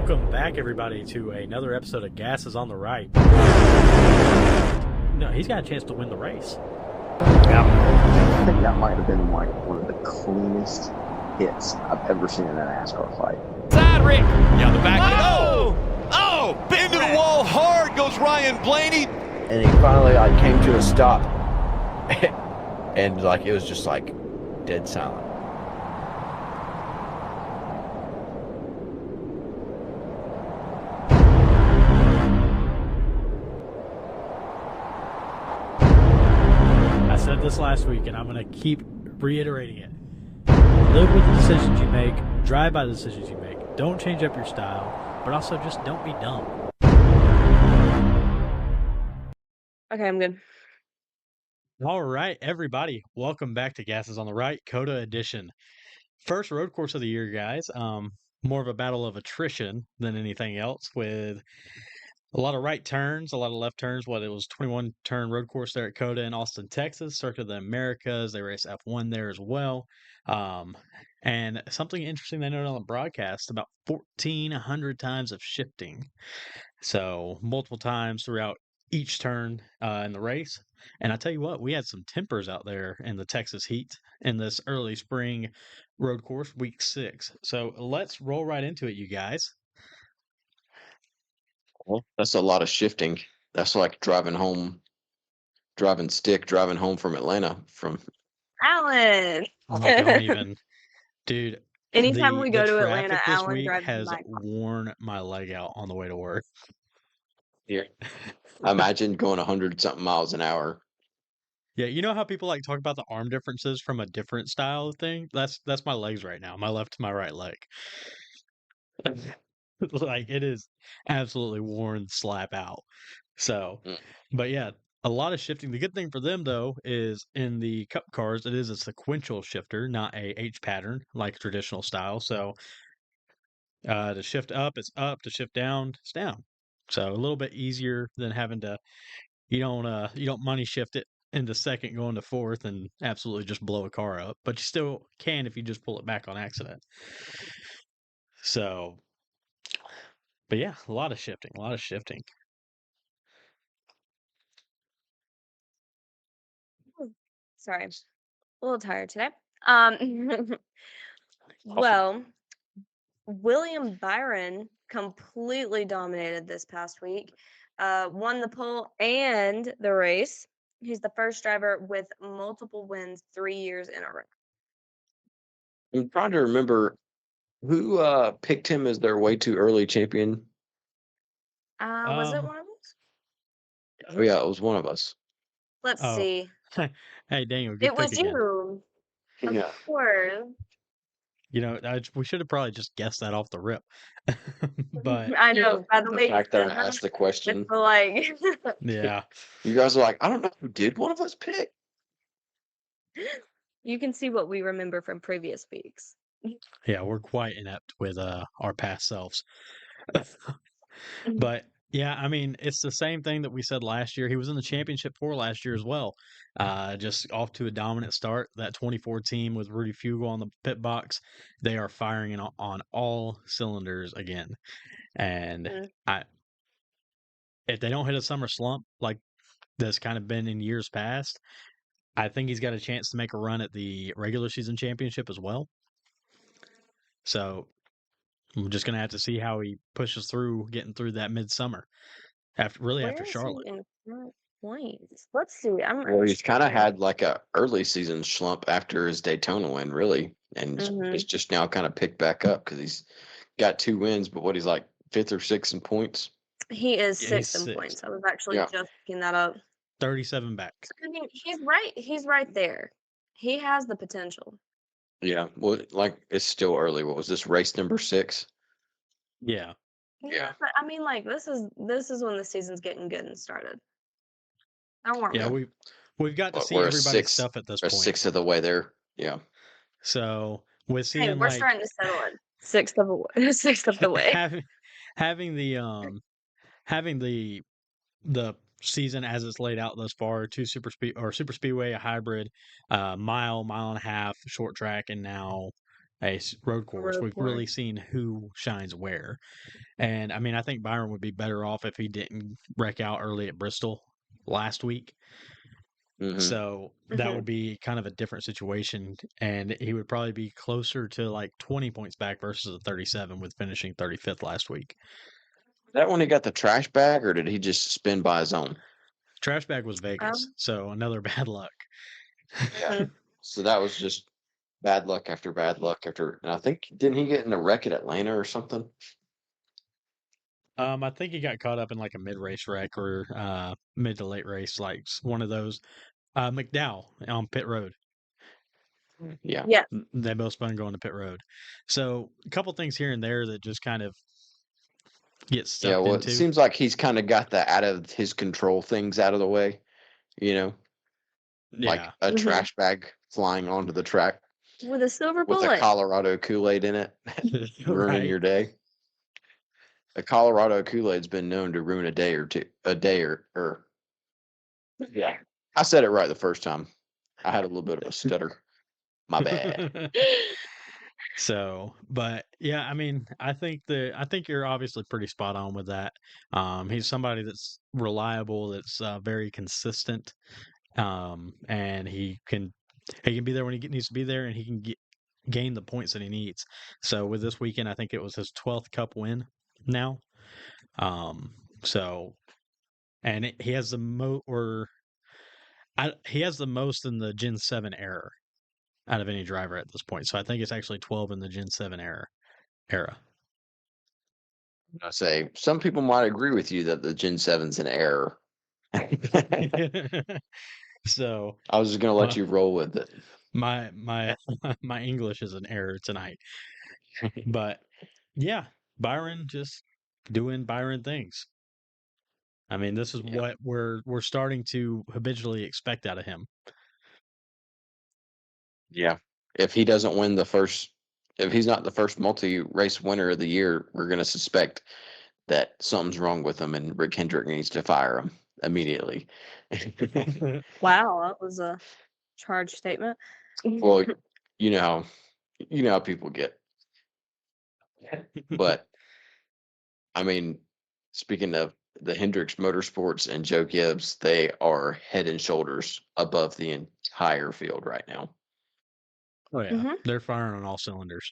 Welcome back, everybody, to another episode of Gas is on the Right. No, he's got a chance to win the race. I think that might have been like one of the cleanest hits I've ever seen in an NASCAR fight. Hendrick. Yeah, the back. Oh, into the wall hard goes Ryan Blaney. And he finally came to a stop, and it was just dead silent. I said this last week, and I'm going to keep reiterating it. Live with the decisions you make, drive by the decisions you make. Don't change up your style, but also just don't be dumb. Okay, I'm good. All right, everybody, welcome back to Gas is on the Right, COTA edition. First road course of the year, guys. More of a battle of attrition than anything else, with a lot of right turns, a lot of left turns. It was 21 turn road course there at COTA in Austin, Texas, Circuit of the Americas. They race F1 there as well. And something interesting they noted on the broadcast, about 1,400 times of shifting. So multiple times throughout each turn in the race. And I tell you what, we had some tempers out there in the Texas heat in this early spring road course, week 6. So let's roll right into it, you guys. Well, that's a lot of shifting. That's like driving home from Atlanta. Alan. Oh, don't even, dude. Anytime we go to Atlanta, traffic this Alan week drives has my car. worn my leg out on the way to work. Here, imagine going 100-something miles an hour. Yeah, you know how people talk about the arm differences from a different style thing? That's my legs right now, my left to my right leg. It is absolutely worn slap out. So, but yeah, a lot of shifting. The good thing for them though is in the cup cars, it is a sequential shifter, not a H pattern like traditional style. So, to shift up, it's up. To shift down, it's down. So a little bit easier than having to. You don't money shift it into second going to fourth and absolutely just blow a car up, but you still can if you just pull it back on accident. So, but yeah, a lot of shifting. Sorry, a little tired today. Well, William Byron completely dominated this past week. Won the pole and the race. He's the first driver with multiple wins 3 years in a row. I'm trying to remember who picked him as their way too early champion. Was it one of us? Oh yeah, it was one of us. Let's see. Hey, Daniel, good It was pick again. you. Yeah. Of course. You know, we should have probably just guessed that off the rip. But I know. By the way, Back there and asked the question. yeah, You guys are like, I don't know who did one of us pick. You can see what we remember from previous weeks. yeah, we're quite inept with our past selves. But yeah, I mean, it's the same thing that we said last year. He was in the championship for last year as well. Just off to a dominant start. That 24 team with Rudy Fugle on the pit box, they are firing on all cylinders again. And if they don't hit a summer slump like that's kind of been in years past, I think he's got a chance to make a run at the regular season championship as well. So I'm just gonna have to see how he pushes through getting through that midsummer after Charlotte. In front points? Let's see. Well, he's kind of had a early season slump after his Daytona win, really, and it's just now kind of picked back up because he's got 2 wins. But what, he's 5th or 6th in points? He is 6th in points. I was actually just looking that up. 37 back. I mean, he's right. He's right there. He has the potential. Yeah, well, it's still early. What was this, race number 6? Yeah. Yeah, but I mean, this is when the season's getting good and started. Don't worry. Yeah, we've got to see everybody's stuff at this point. 6th of the way there. Yeah. So with seeing we're starting to settle in 6th of the way. having the season as it's laid out thus far, 2 super speedway, a hybrid, mile and a half short track, and now road course. road We've course. really seen who shines where. And I mean, I think Byron would be better off if he didn't wreck out early at Bristol last week. So that would be kind of a different situation, and he would probably be closer to like 20 points back versus a 37 with finishing 35th last week. That when he got the trash bag, or did he just spin by his own? Trash bag was Vegas, so another bad luck. Yeah. So that was just bad luck after bad luck after. And I think didn't he get in a wreck at Atlanta or something? I think he got caught up in like a mid-race wreck or mid to late race, like one of those. McDowell on pit road. Yeah. Yeah. They both spun going to pit road. So a couple things here and there that just kind of get stuck Yeah. Well, into. it seems like he's kind of got the out of his control things out of the way. Like Yeah. a trash bag flying onto the track With a silver with a bullet. Colorado Kool-Aid in it, ruining Right. your day. A Colorado Kool-Aid's been known to ruin a day or two, or yeah. I said it right the first time. I had a little bit of a stutter. My bad. So, but yeah, I mean, I think you're obviously pretty spot on with that. He's somebody that's reliable, that's very consistent, and he can be there when he needs to be there, and he can gain the points that he needs. So with this weekend, I think it was his 12th Cup win now. So, and he has the he has the most in the Gen 7 era out of any driver at this point. So I think it's actually 12 in the Gen 7 era. I say some people might agree with you that the Gen 7's an error. So I was just gonna let you roll with it. my my English is an error tonight. But yeah, Byron just doing Byron things. I mean, this is what we're starting to habitually expect out of him. Yeah. If he doesn't win if he's not the first multi-race winner of the year, we're gonna suspect that something's wrong with him and Rick Hendrick needs to fire him immediately. Wow, that was a charged statement. Well, you know how people get. But I mean, speaking of the Hendricks Motorsports and Joe Gibbs, they are head and shoulders above the entire field right now. Oh yeah, they're firing on all cylinders.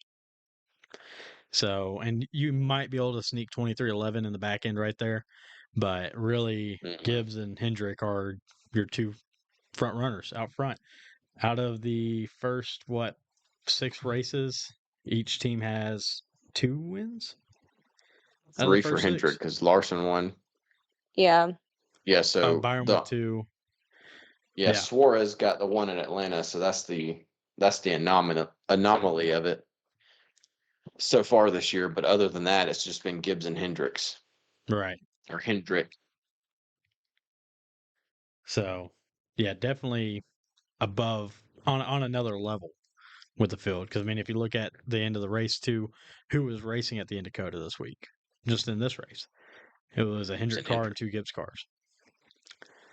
So, and you might be able to sneak 23-11 in the back end right there, but really Gibbs and Hendrick are your two front runners out front. Out of the first 6 races, each team has 2 wins. 3 for Hendrick because Larson won. Yeah. Yeah, so Byron with 2. Yeah, Suarez got the one in Atlanta, so that's the anomaly of it so far this year. But other than that, it's just been Gibbs and Hendricks. Right. Or Hendrick. So, yeah, definitely above on another level with the field. Because I mean, if you look at the end of the race too, who was racing at the end of COTA this week? Just in this race, it was a Hendrick car and 2 Gibbs cars.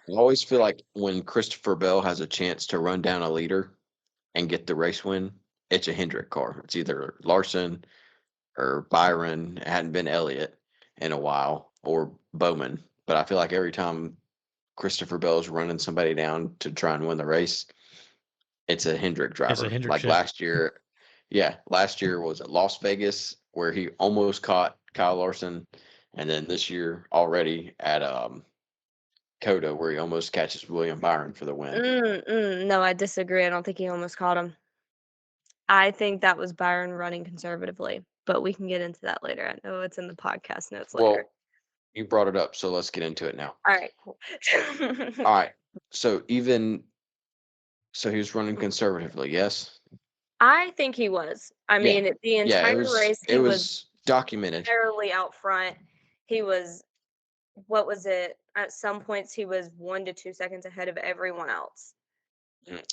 I always feel like when Christopher Bell has a chance to run down a leader and get the race win, it's a Hendrick car. It's either Larson or Byron. It hadn't been Elliott in a while, or Bowman. But I feel like every time Christopher Bell is running somebody down to try and win the race, it's a Hendrick driver. It's a Hendrick like ship. last year. Yeah, last year was at Las Vegas where he almost caught Kyle Larson, and then this year already at COTA where he almost catches William Byron for the win. No, I disagree. I don't think he almost caught him. I think that was Byron running conservatively, but we can get into that later. I know it's in the podcast notes later. Well, you brought it up, so let's get into it now. All right, cool. All right. So he was running conservatively, yes? I think he was. I mean, the entire race, he was documented. Fairly out front. He was, what was it? At some points, he was 1 to 2 seconds ahead of everyone else.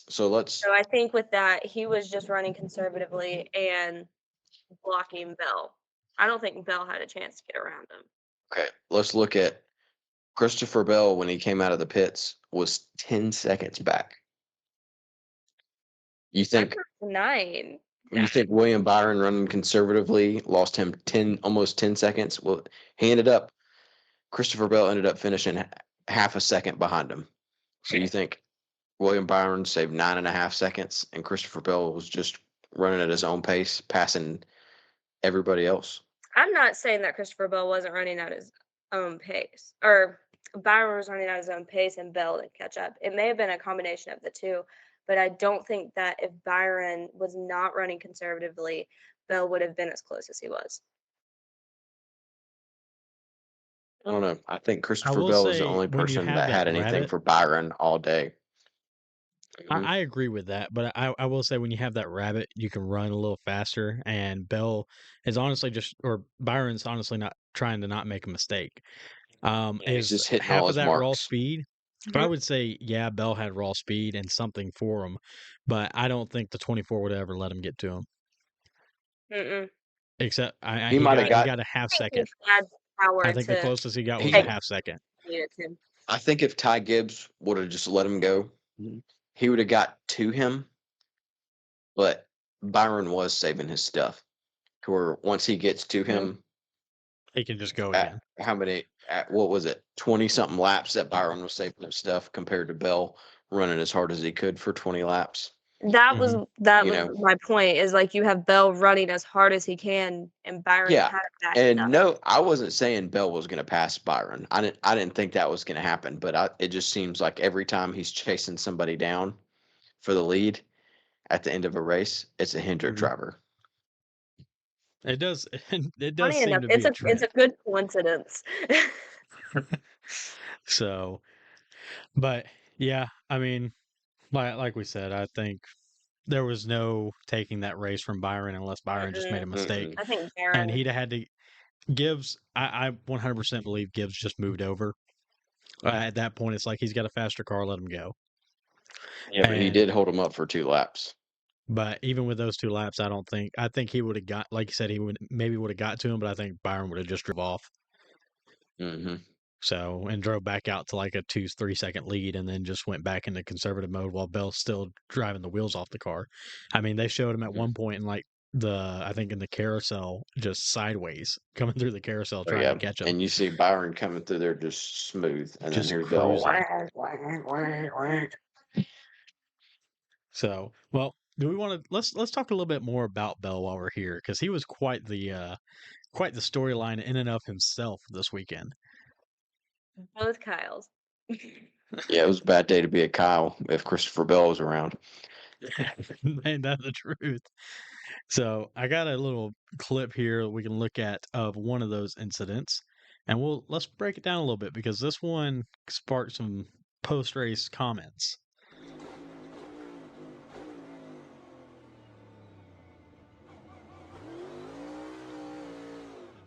So I think with that, he was just running conservatively and blocking Bell. I don't think Bell had a chance to get around him. Okay, let's look at Christopher Bell when he came out of the pits was 10 seconds back. You think 9? You think William Byron running conservatively lost him almost 10 seconds? Well, Christopher Bell ended up finishing half a second behind him. So you think William Byron saved 9.5 seconds and Christopher Bell was just running at his own pace, passing everybody else? I'm not saying that Christopher Bell wasn't running at his own pace, or Byron was running at his own pace and Bell didn't catch up. It may have been a combination of the two, but I don't think that if Byron was not running conservatively, Bell would have been as close as he was. I don't know. I think I Christopher will Bell was the say only when you person have that that had anything rabbit, for Byron all day. Mhm. I agree with that, but I will say when you have that rabbit, you can run a little faster. And Bell is honestly or Byron's honestly not trying to not make a mistake. Yeah, he's Is just hitting all half of his that raw marks. speed? I would say, yeah, Bell had raw speed and something for him, but I don't think the 24 would ever let him get to him. Mm-mm. Except He might have he got. got a half I think second. he had I power think the to closest he got was a He. take half second. it to him. I think if Ty Gibbs would have just let him go, Mhm. he would have got to him. But Byron was saving his stuff. To where once he gets to him, He can just go at again. what was it, 20 something laps that Byron was saving his stuff compared to Bell running as hard as he could for 20 laps. That was You know, my point, is like you have Bell running as hard as he can and Byron yeah. kind of backing And up. no, I wasn't saying Bell was going to pass Byron. I didn't think that was going to happen, but it just seems like every time he's chasing somebody down for the lead at the end of a race, it's a Hendrick Mhm. driver. It does. It does Funny seem enough, to be a it's trend. a good coincidence. So, but yeah, I mean, like we said, I think there was no taking that race from Byron unless Byron just made a Mm-mm. mistake, Mm-mm. I think and Byron. he'd have had to. Gibbs, I 100% believe Gibbs just moved over. At that point, it's like he's got a faster car, let him go. Yeah, but he And did hold him up for 2 laps. but even with those 2 laps, I think he would have got, like you said, he would have got to him, but I think Byron would have just drove off. Mm-hmm. So and drove back out to like a 2-3 second lead, and then just went back into conservative mode while Bell's still driving the wheels off the car. I mean, they showed him at Mm-hmm. one point in like I think in the carousel, just sideways coming through the carousel Oh, trying yeah. to catch him, And you see Byron coming through there just smooth. And then just here's Bell. cruising. So, well, do we want to let's talk a little bit more about Bell while we're here, because he was quite the storyline in and of himself this weekend. Both Kyles. Yeah, it was a bad day to be a Kyle if Christopher Bell was around. Ain't that the truth? So I got a little clip here that we can look at of one of those incidents, and let's break it down a little bit because this one sparked some post race comments.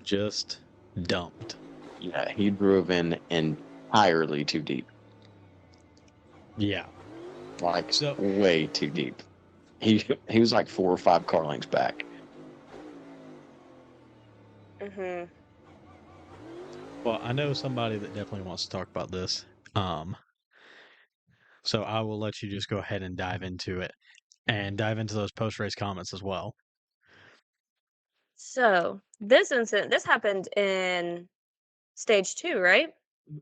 Just dumped. Yeah, he drove in entirely too deep. Yeah. Like, So way too deep. He was like 4 or 5 car lengths back. Mm-hmm. well, I know somebody that definitely wants to talk about this. So I will let you just go ahead and dive into it and dive into those post race comments as well. So this happened in stage 2, right? I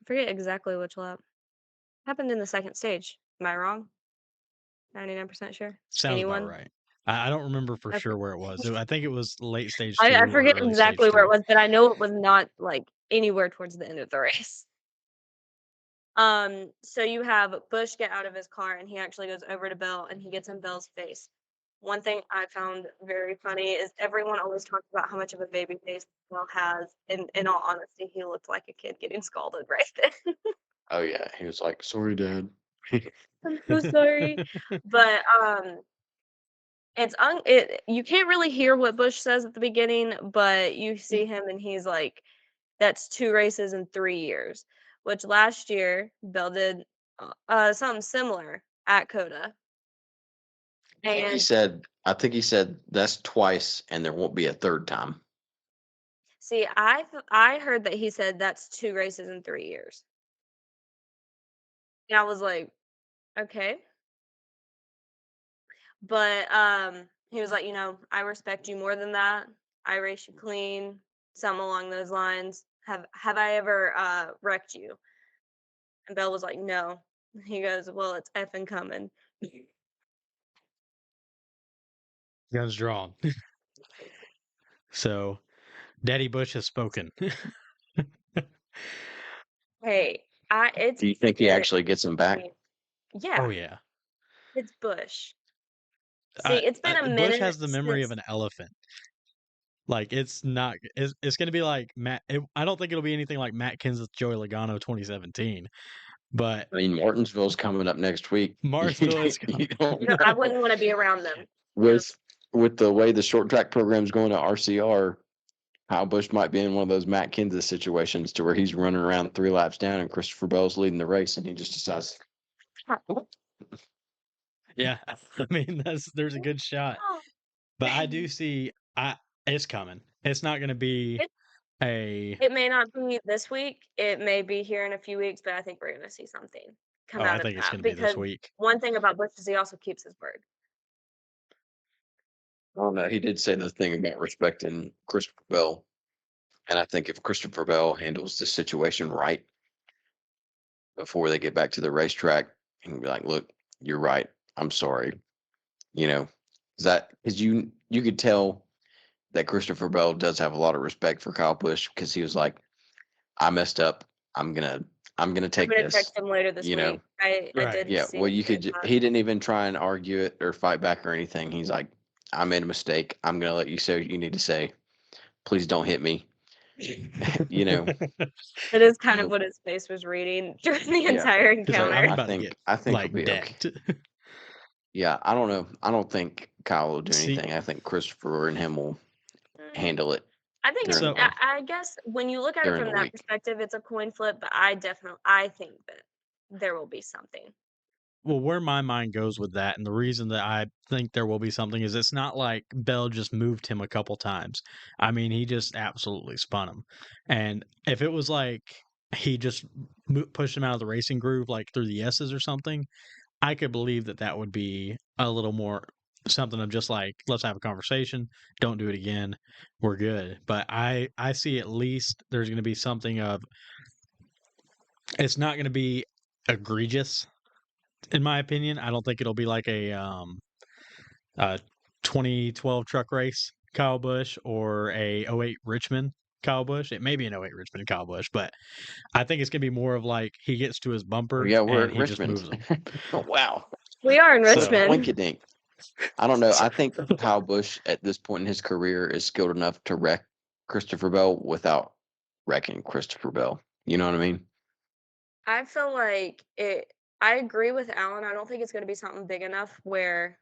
forget exactly which lap. Happened in the second stage. Am I wrong? 99% sure. Sounds Anyone? about right. I don't remember for Okay. sure where it was. I think it was late stage I 2 or forget early exactly stage where it 3. was, but I know it was not like anywhere towards the end of the race. So you have Bush get out of his car and he actually goes over to Bell and he gets in Bell's face. One thing I found very funny is everyone always talks about how much of a baby face Bell has. In all honesty, he looked like a kid getting scalded right then. Oh, yeah. He was like, sorry, Dad. I'm so sorry. But you can't really hear what Bush says at the beginning, but you see him and he's like, that's 2 races in 3 years, which last year Bell did something similar at COTA. And I think he said that's twice and there won't be a third time. see, I heard that he said that's 2 races in 3 years. And I was like, okay. But He was like, I respect you more than that. I race you clean, something along those lines. Have I ever wrecked you? And Bell was like, no. He goes, well, it's effing coming. Guns drawn. So, Daddy Bush has spoken. Hey, it's Do you think he very actually gets him back? yeah, Oh yeah. it's Bush. See, it's been a Bush minute has the memory of since an elephant. Like it's not. It's going to be like Matt. I don't think it'll be anything like Matt Kenseth, Joey Logano, 2017. But I mean, Martinsville's coming up next week. Martinsville is You don't I know. wouldn't want to be around them. With the way the short track program's going to RCR, Kyle Busch might be in one of those Matt Kenseth situations to where he's running around 3 laps down and Christopher Bell's leading the race and he just decides, yeah. I mean, there's a good shot. But I do see. It's coming. It's not going to be It- a. It may not be this week. It may be here in a few weeks, but I think we're going to see something come Oh, I out of think it's that going to be this because week. one thing about Bush is he also keeps his word. oh no, he did say the thing about respecting Christopher Bell. And I think if Christopher Bell handles the situation right before they get back to the racetrack and be like, look, you're right. I'm sorry. You know, because you could tell that Christopher Bell does have a lot of respect for Kyle Busch because he was like, I messed up. I'm gonna I'm gonna I'm take going to this. text him later this You know, week. I Right. did yeah. see Well, him you say could. that. He didn't even try and argue it or fight back or anything. He's like, I made a mistake. I'm gonna let you say what you need to say. Please don't hit me. You know. It is kind of So, what his face was reading during the yeah. entire He's like, So I'm encounter. about to get I think he'll like be okay. decked. Yeah, I don't know. I don't think Kyle will do See, anything. I think Christopher and him will Mm, handle it I think during so I guess when you look at it during from the that week. perspective, it's a coin flip, but I think that there will be something. well, where my mind goes with that, and the reason that I think there will be something is it's not like Bell just moved him a couple times. I mean, he just absolutely spun him. And if it was like he just pushed him out of the racing groove, like through the S's or something, I could believe that that would be a little more something of just like, let's have a conversation. Don't do it again. We're good. But I see at least there's going to be something of it's not going to be egregious in my opinion. I don't think it'll be like a 2012 truck race Kyle Busch or a '08 Richmond Kyle Busch. It may be an '08 Richmond Kyle Busch, but I think it's gonna be more of like he gets to his Oh, bumper yeah, we're and at he just Richmond. moves them. Oh, wow. We are in So Richmond. Winkydink. I don't know. I think Kyle Busch at this point in his career is skilled enough to wreck Christopher Bell without wrecking Christopher Bell. You know what I mean? I feel like I agree with Alan. I don't think it's going to be something big enough where,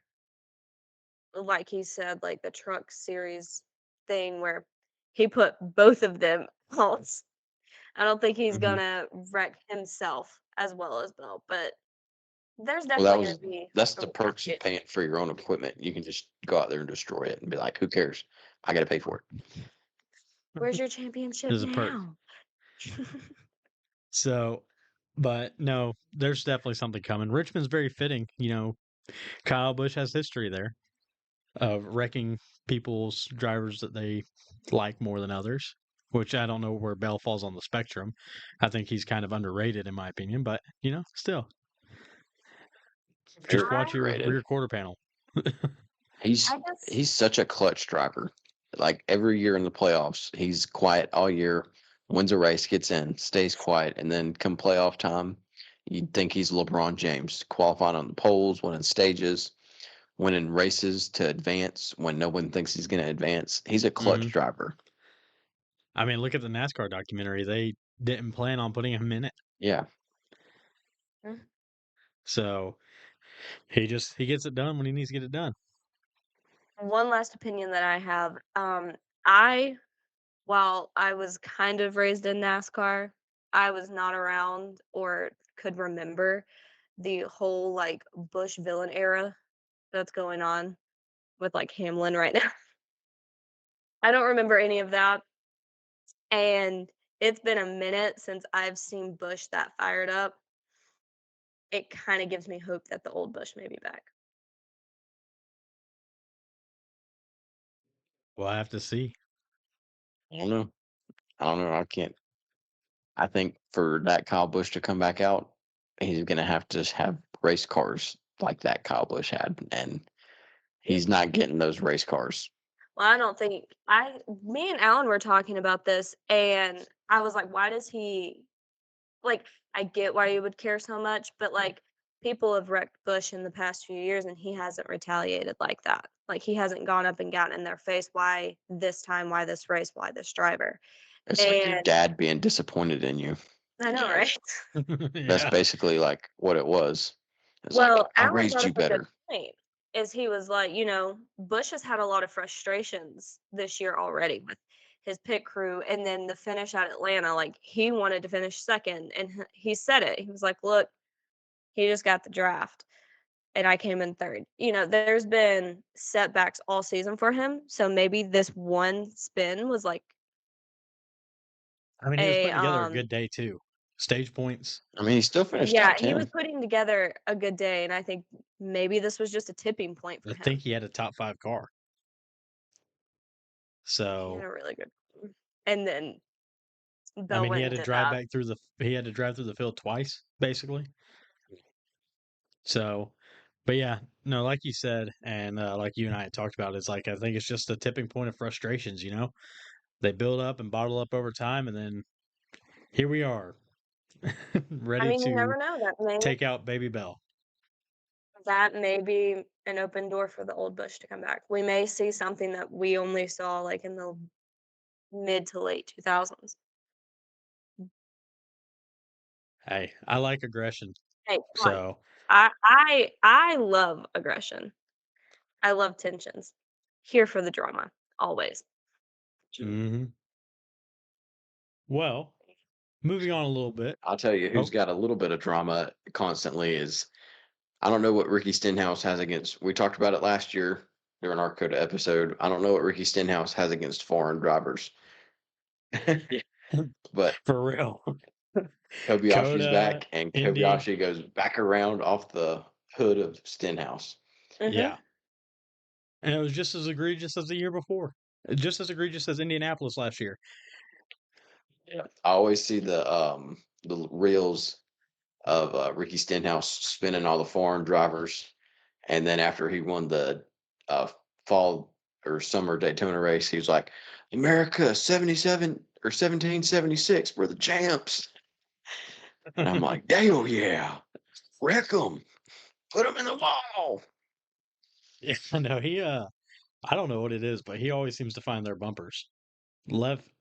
like he said, like the truck series thing where he put both of them out. I don't think he's Mhm. gonna wreck himself as well as Bill, but there's Well, definitely gonna be that's a the perks of rocket. paying for your own equipment. You can just go out there and destroy it and be like, who cares? I got to pay for it. Where's your championship There's a perk. now? So, but no, there's definitely something coming. Richmond's very fitting. Kyle Busch has history there of wrecking people's drivers that they like more than others, which I don't know where Bell falls on the spectrum. I think he's kind of underrated in my opinion, but still, just Very watch your underrated. rear quarter panel. He's I guess he's such a clutch driver. Like every year in the playoffs, he's quiet all year, wins a race, gets in, stays quiet, and then come playoff time, you'd think he's LeBron James, qualifying on the poles, winning stages, winning races to advance when no one thinks he's going to advance. He's a clutch hmm driver. I mean, look at the NASCAR documentary. They didn't plan on putting him in it, Yeah. mm, so he gets it done when he needs to get it done. one last opinion that I have. I while I was kind of raised in NASCAR, I was not around or could remember the whole like Bush villain era that's going on with like Hamlin right now. I don't remember any of that. And it's been a minute since I've seen Bush that fired up. It kind of gives me hope that the old Bush may be back. We'll have to see. I don't know. I can't. I think for that Kyle Busch to come back out, he's gonna have to have race cars like that Kyle Busch had, and he's not getting those race cars. Well, I don't think me and Alan were talking about this, and I was like, why does he like? I get why you would care so much, but like people have wrecked Bush in the past few years, and he hasn't retaliated like that. Like he hasn't gone up and gotten in their face. Why this time? Why this race? Why this driver? It's like your And dad being disappointed in you. I know, right? That's Yeah. basically like what it was. It's Well, like I Alan raised brought you up a good better. point. Is he was like, Bush has had a lot of frustrations this year already with his pit crew, and then the finish at Atlanta. Like he wanted to finish second, and he said it. He was like, "Look, he just got the draft, and I came in third." There's been setbacks all season for him, so maybe this one spin was like I mean, he was a putting together a good day too. Stage points. I mean, he still finished yeah, top he was 10. putting together a good day, and I think maybe this was just a tipping point for I him. think he had a top 5 car. He had So, a really good one. And then I Bill mean, went and did that. he had to drive through the field twice, basically. So, but yeah, no, like you said, and like you and I had talked about, it's like I think it's just a tipping point of frustrations. They build up and bottle up over time, and then here we are, I ready mean, you to never know. take out Baby Bell. That may be an open door for the old Bush to come back. We may see something that we only saw like in the mid to late 2000s. Hey, I like aggression, Hey, come on. so I love aggression. I love tensions. Here for the drama, always. mhm. Well, moving on a little bit. I'll tell you who's Oh, got a little bit of drama constantly is I don't know what Ricky Stenhouse has against. We talked about it last year during our COTA episode. I don't know what Ricky Stenhouse has against foreign drivers, but for real. Kobayashi's Coda, back, and Indy, Kobayashi goes back around off the hood of Stenhouse. Mhm. yeah, and it was just as egregious as the year before, just as egregious as Indianapolis last year. Yeah, I always see the reels of Ricky Stenhouse spinning all the foreign drivers, and then after he won the uh, fall or summer Daytona race, he was like, "America, 77 or 1776, we're the champs." And I'm like, "Damn, yeah, wreck them, put them in the wall." Yeah, no, I don't know what it is, but he always seems to find their bumpers.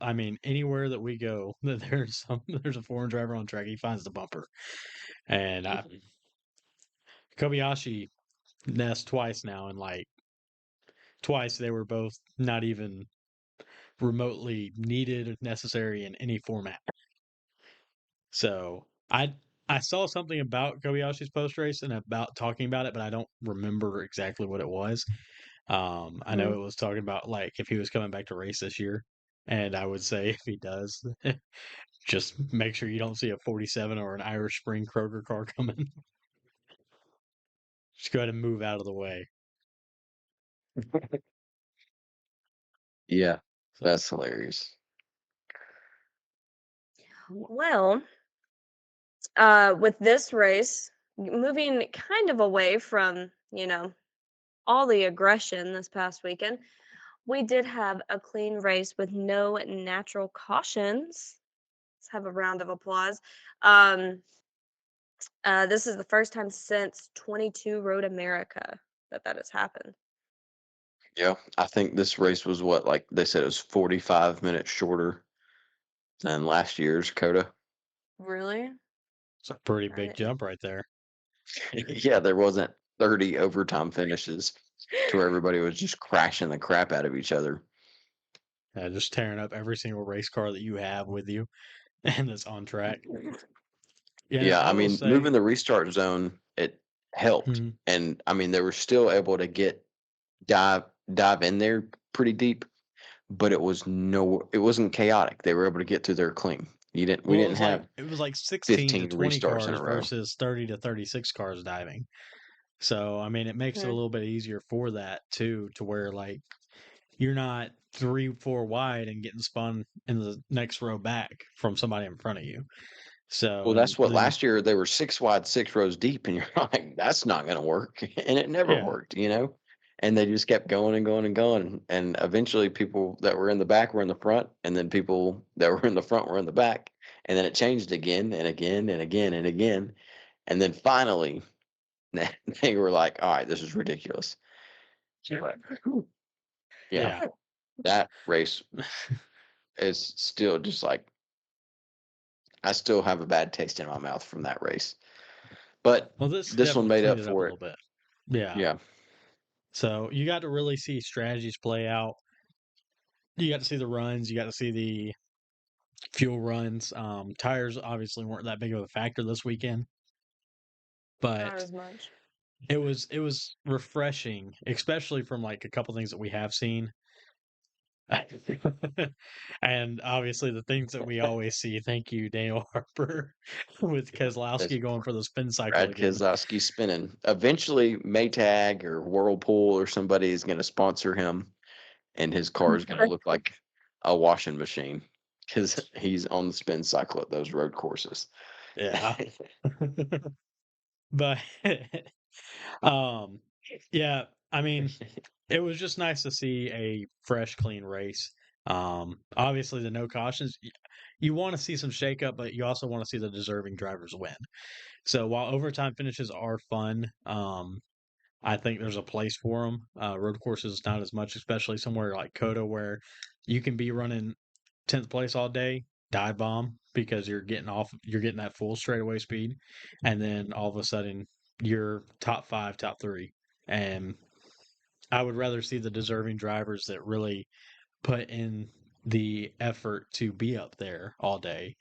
I mean, anywhere that we go, that there's a foreign driver on track, he finds the bumper. And Kobayashi nest twice now, and like twice they were both not even remotely needed, necessary in any format. So I saw something about Kobayashi's post race and about talking about it, but I don't remember exactly what it was. I know Mm. it was talking about like if he was coming back to race this year, and I would say if he does, just make sure you don't see a 47 or an Irish Spring Kroger car coming. Just go ahead and move out of the way. Yeah, that's hilarious. Well, with this race, moving kind of away from, all the aggression this past weekend, we did have a clean race with no natural cautions. Let's have a round of applause. Um, this is the first time since 22 Road America that has happened. Yeah, I think this race was what, like they said, it was 45 minutes shorter than last year's COTA. Really? It's a pretty I big didn't. jump right there. Yeah, there wasn't 30 overtime finishes to where everybody was just crashing the crap out of each other. Just tearing up every single race car that you have with you and that's on track. Yeah, no, Yeah, I I will mean, say, moving the restart zone, it helped. mhm. And I mean, they were still able to dive dive in there pretty deep, but it wasn't chaotic. They were able to get through there clean. We Well, didn't have it was like 16 to 15 20 restarts in cars a row. versus 30 to 36 cars diving. So, I mean, it makes it a Mhm. little bit easier for that too, to where like you're not 3, 4 wide and getting spun in the next row back from somebody in front of you. So, Well, and that's what then, last year they were 6 wide, 6 rows deep, and you're like, "That's not gonna work," and it never yeah, worked, you know? And they just kept going and going and going, and eventually people that were in the back were in the front, and then people that were in the front were in the back, and then it changed again and again and again and again, and then finally, they were like, "Alright, this is ridiculous." But, yeah, yeah. that race is still just like I still have a bad taste in my mouth from that race, but Well, this this one definitely made cleaned up it up a for it. little bit. Yeah. Yeah. So you got to really see strategies play out. You got to see the runs. You got to see the fuel runs. Tires obviously weren't that big of a factor this weekend, Not but as much. it was refreshing, especially from like a couple things that we have seen. And obviously the things that we always see. Thank you, Daniel Harper, with That's Keselowski going for the spin cycle Brad again. Keselowski spinning. Eventually, Maytag or Whirlpool or somebody is going to sponsor him, and his car is going to look like a washing machine because he's on the spin cycle at those road courses. Yeah. But um yeah, I mean, it was just nice to see a fresh, clean race. Obviously the no cautions, you want to see some shakeup, but you also want to see the deserving drivers win. So while overtime finishes are fun, I think there's a place for them. Road courses not as much, especially somewhere like COTA where you can be running 10th place all day, dive bomb because you're getting that full straightaway speed, and then all of a sudden you're top 5, top 3. And I would rather see the deserving drivers that really put in the effort to be up there all day,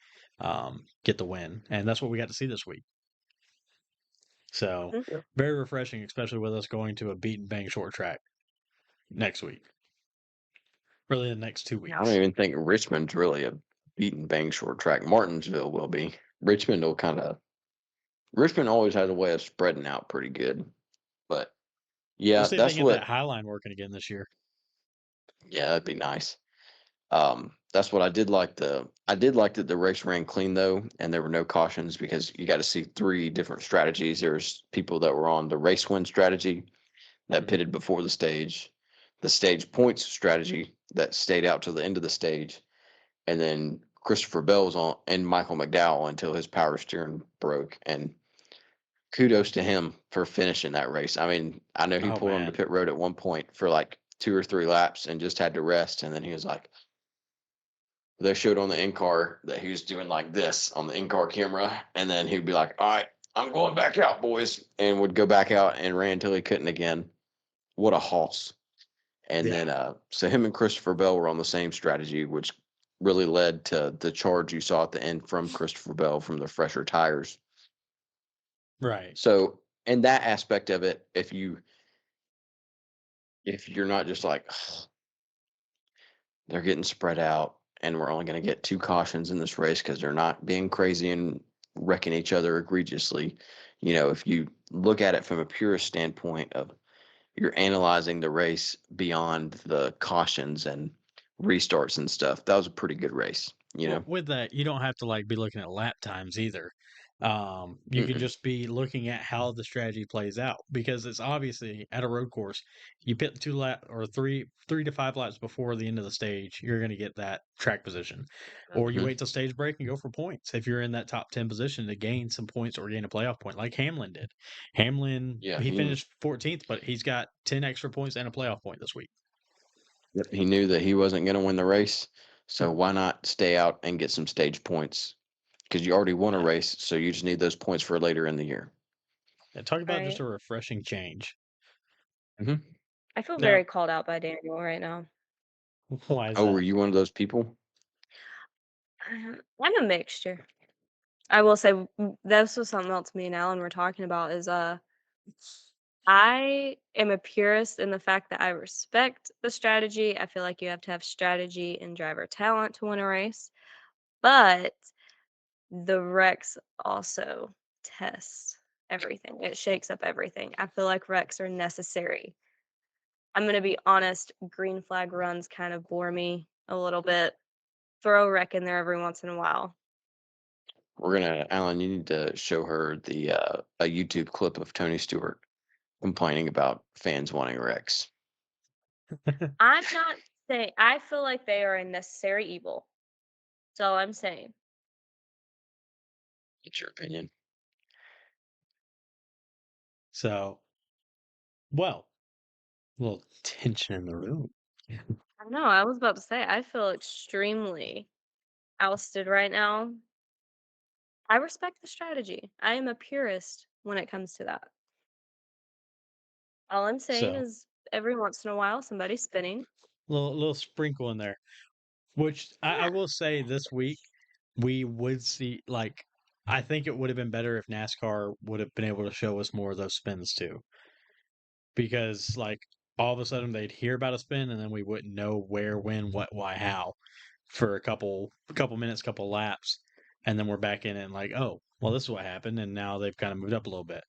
get the win. And that's what we got to see this week. So Mhm. very refreshing, especially with us going to a beat and bang short track next week. Really, the next 2 I don't weeks. even think Richmond's really a beat and bang short track. Martinsville will be. Richmond will kind of. Richmond always has a way of spreading out pretty good, but We'll yeah, see if they that's can get that what. high line working again this year. Yeah, that'd be nice. That's what I did like I did like that the race ran clean though, and there were no cautions because you got to see 3 different strategies. There's people that were on the race win strategy that Mhm. pitted before the stage points strategy that stayed out to the end of the stage, and then Christopher Bell was on and Michael McDowell until his power steering broke. And kudos to him for finishing that race. I mean, I know he Oh pulled on the man, pit road at one point for like 2 or 3 laps and just had to rest, and then he was like, they showed on the in car that he was doing like this on the in car camera, and then he'd be like, "All right, I'm going back out, boys," and would go back out and ran until he couldn't again. What a hoss! And yeah, then, so him and Christopher Bell were on the same strategy, which really led to the charge you saw at the end from Christopher Bell from the fresher tires. right, So, in that aspect of it, if you're not just like they're getting spread out and we're only going to get 2 cautions in this race because they're not being crazy and wrecking each other egregiously. If you look at it from a purist standpoint of you're analyzing the race beyond the cautions and restarts and stuff, that was a pretty good race, you well, know? with that, you don't have to like be looking at lap times either. You can Mm-mm. just be looking at how the strategy plays out because it's obviously at a road course, you pit 2 lap or 3 to 5 laps before the end of the stage, you're going to get that track position, or you Hmm. wait till stage break and go for points if you're in that top 10 position to gain some points or gain a playoff point, like Hamlin did. Hamlin, Yeah, he finished 14th, but he's got 10 extra points and a playoff point this week. he knew that he wasn't going to win the race. So why not stay out and get some stage points? Because you already won a Yeah, race, so you just need those points for later in the year. and talk about just Right. a refreshing change. Hmm. I feel Now, very called out by Daniel right now. why is Oh, were that? you one of those people? I'm a mixture. I will say this was something else me and Alan were talking about is I am a purist in the fact that I respect the strategy. I feel like you have to have strategy and driver talent to win a race, but the wrecks also test everything. It shakes up everything. I feel like wrecks are necessary. I'm gonna be honest, green flag runs kind of bore me a little bit. Throw a wreck in there every once in a while. Alan, you need to show her a YouTube clip of Tony Stewart complaining about fans wanting wrecks. I'm not saying I feel like they are a necessary evil. That's all I'm saying. What's your opinion? So, well, a little tension in the room. I don't know. I was about to say I feel extremely ousted right now. I respect the strategy. I am a purist when it comes to that. All I'm saying So, is every once in a while somebody's spinning. little sprinkle in there. Which I Yeah. will say this week we would see like I think it would have been better if NASCAR would have been able to show us more of those spins too. Because like all of a sudden they'd hear about a spin and then we wouldn't know where, when, what, why, how for a couple minutes, couple laps, and then we're back in it and like, oh, well this is what happened, and now they've kind of moved up a little bit.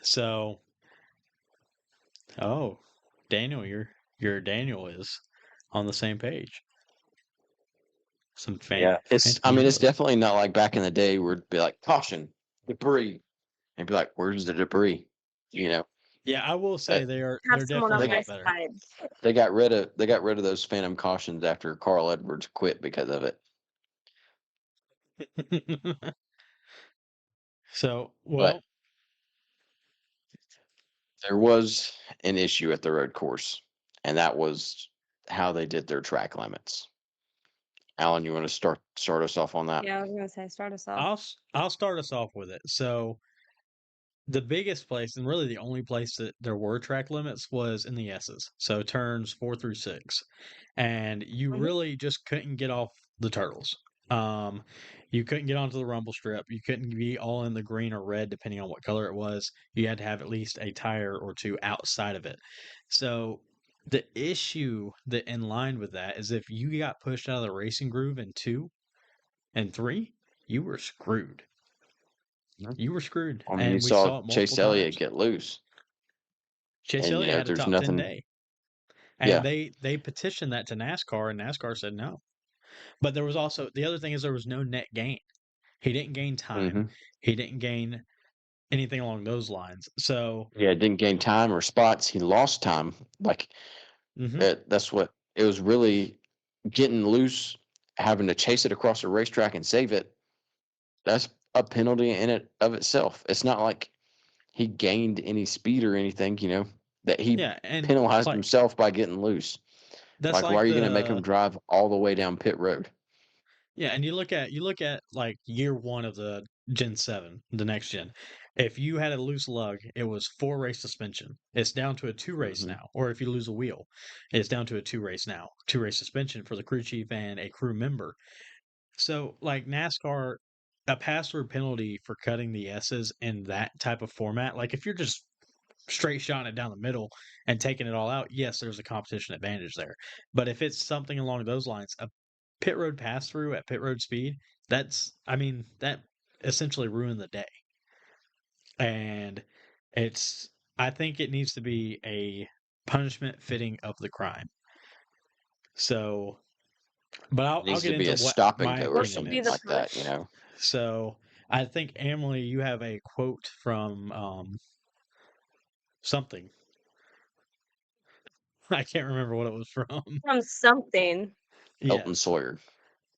So oh, Daniel, your Daniel is on the same page. Some Yeah, it's. I fancy mean, it's info. definitely not like back in the day where it'd be like caution, debris, and be like, "Where's the debris?" You know, Yeah, I will uh, say Have they're someone definitely on a my lot better. side. they got rid of those phantom cautions after Carl Edwards quit because of it. So, But well, there was an issue at the road course, and that was how they did their track limits. Alan, you want to start us off on that? Yeah, I was gonna say start us off. I'll start us off with it. So, the biggest place and really the only place that there were track limits was in the S's. So turns 4 through 6, and you Mhm. really just couldn't get off the turtles. Um, you couldn't get onto the rumble strip. You couldn't be all in the green or red, depending on what color it was. You had to have at least a tire or two outside of it. So the issue that in line with that is if you got pushed out of the racing groove in 2 and 3, you were screwed. Mhm. You were screwed, I mean, you and we saw saw it multiple Chase Elliott times. get loose, Chase and Elliott had a there's top 10 nothing. day, and Yeah. they petitioned that to NASCAR, and NASCAR said no. But there was also the other thing is there was no net gain. He didn't gain time. Hmm. He didn't gain anything along those lines. So, Yeah, didn't gain time or spots. He lost time. Like mhm, that's what it was really getting loose, having to chase it across the racetrack and save it. That's a penalty in it of itself. It's not like he gained any speed or anything, that he yeah, and penalized like himself by getting loose. that's Like, why like are you going to make him drive all the way down pit road? yeah, and you look at like year one of the Gen 7, the next gen. If you had a loose lug, it was 4 race suspension. It's down to a 2 race Hmm. now. Or if you lose a wheel, it's down to a 2 race now. 2 race suspension for the crew chief and a crew member. So, like NASCAR, a pass through penalty for cutting the S's in that type of format, like if you're just straight shotting it down the middle and taking it all out, yes, there's a competition advantage there. But if it's something along those lines, a pit road pass through at pit road speed, that essentially ruined the day. And I think it needs to be a punishment fitting of the crime. So, but It I'll needs get to be into a what stop and my go or What opinion should be something the is. like that, punish? So, I think Emily, you have a quote from something. I can't remember what it was from. From something. Elton Yes. Sawyer.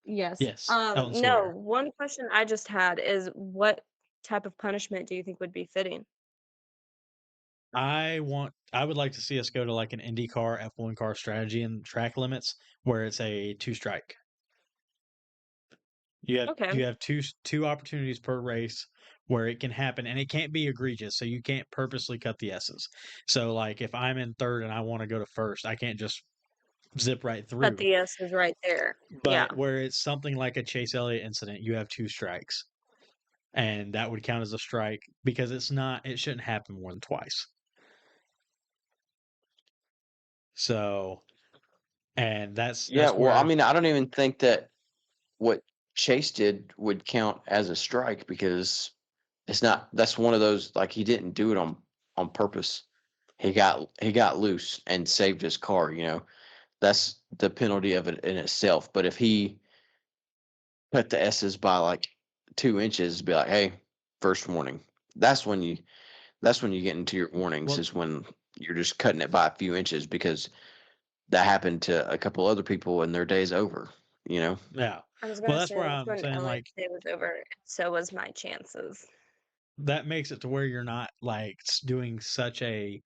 Yes. Yes, Elton No, Sawyer. one question I just had is what type of punishment do you think would be fitting? I would like to see us go to like an IndyCar F1 car strategy and track limits where it's a two strike. You have Okay. you have two opportunities per race where it can happen and it can't be egregious, so you can't purposely cut the S's. So like if I'm in third and I want to go to first, I can't just zip right But through. the S is right there. Yeah. But where it's something like a Chase Elliott incident, you have two strikes. And that would count as a strike because it shouldn't happen more than twice. So, and Yeah, that's well, I where mean, I don't even think that what Chase did would count as a strike because it's not. That's one of those like he didn't do it on purpose. he got loose and saved his car. That's the penalty of it in itself. But if he cut the S's by like 2 inches, be like, hey, first warning. That's when you get into your warnings, Well, is when you're just cutting it by a few inches, because that happened to a couple other people and their day's over. yeah. I was Well, gonna that's say where that's I'm when saying, Elliott's like, day was over. So was my chances. that makes it to where you're not like doing such a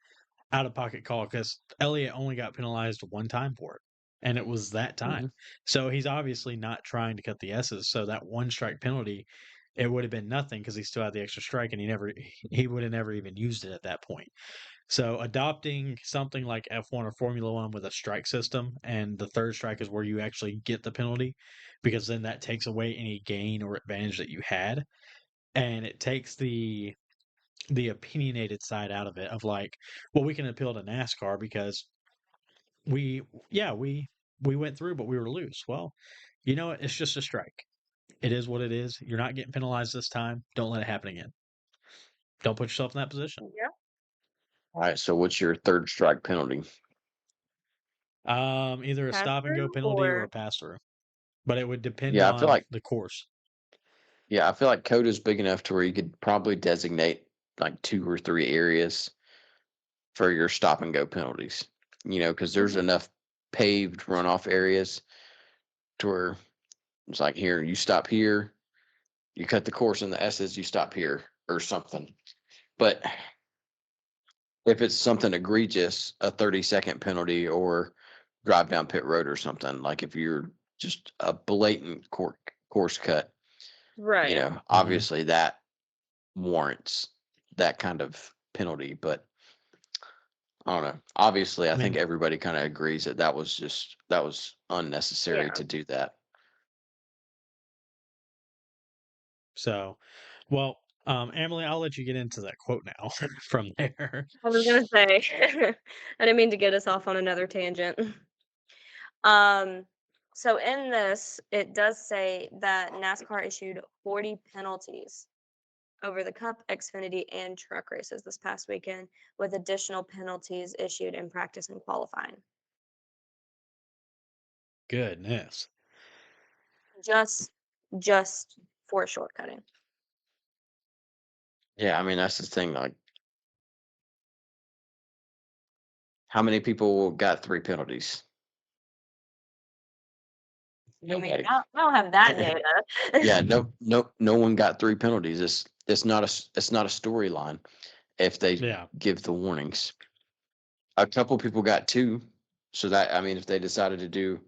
out of pocket call, because Elliott only got penalized one time for it, and it was that time. Mhm. So he's obviously not trying to cut the S's. So that one strike penalty, it would have been nothing because he still had the extra strike, and he would have never even used it at that point. So adopting something like F1 or Formula One with a strike system, and the third strike is where you actually get the penalty, because then that takes away any gain or advantage that you had, and it takes the opinionated side out of it, of like, well, we can appeal to NASCAR because we yeah we went through, but we were loose. Well, you know what? It's just a strike. It is what it is. You're not getting penalized this time. Don't let it happen again. Don't put yourself in that position. Yeah. All right. So what's your third strike penalty? Either a Pass stop and go through penalty or a or pass through, but it would depend Yeah, I feel on like the course. yeah, I feel like COTA is big enough to where you could probably designate like 2 or 3 areas for your stop and go penalties. Because there's Mhm. enough paved runoff areas to where it's like, here, you stop here, you cut the course in the S's, you stop here or something. But if it's something egregious, a 30-second penalty or drive down pit road or something, like if you're just a blatant course cut, Right. obviously that warrants that kind of penalty. But I don't know. Obviously, I I think mean, everybody kind of agrees that that was unnecessary Yeah. to do that. so, well, Emily, I'll let you get into that quote now from there. I was gonna say, I didn't mean to get us off on another tangent. Um, so in this, it does say that NASCAR issued 40 penalties over the Cup, Xfinity, and truck races this past weekend, with additional penalties issued in practice and qualifying. Goodness. Just, just for shortcutting. Yeah, I mean that's the thing. Like, how many people got 3 penalties? I mean, Nobody. I don't have that data. Yeah, no one got 3 penalties. It's not it's not a storyline if they Yeah. give the warnings. A couple people got 2, so that, I mean, if they decided to do,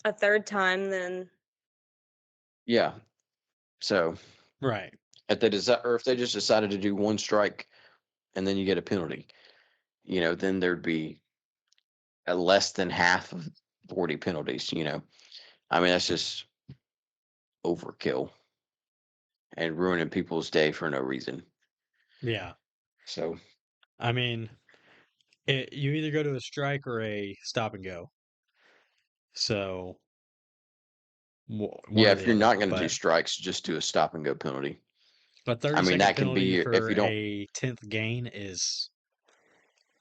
A third time, then yeah. So Right. if they decide, or if they just decided to do 1 strike and then you get a penalty, then there'd be a less than half of 40 penalties. I mean, that's just overkill and ruining people's day for no reason. Yeah. So I mean, you either go to a strike or a stop and go. So one yeah, or if the you're other. not going to do But strikes, just do a stop and go penalty. a I mean, 30-second that can penalty be, if for you don't, a 10th gain is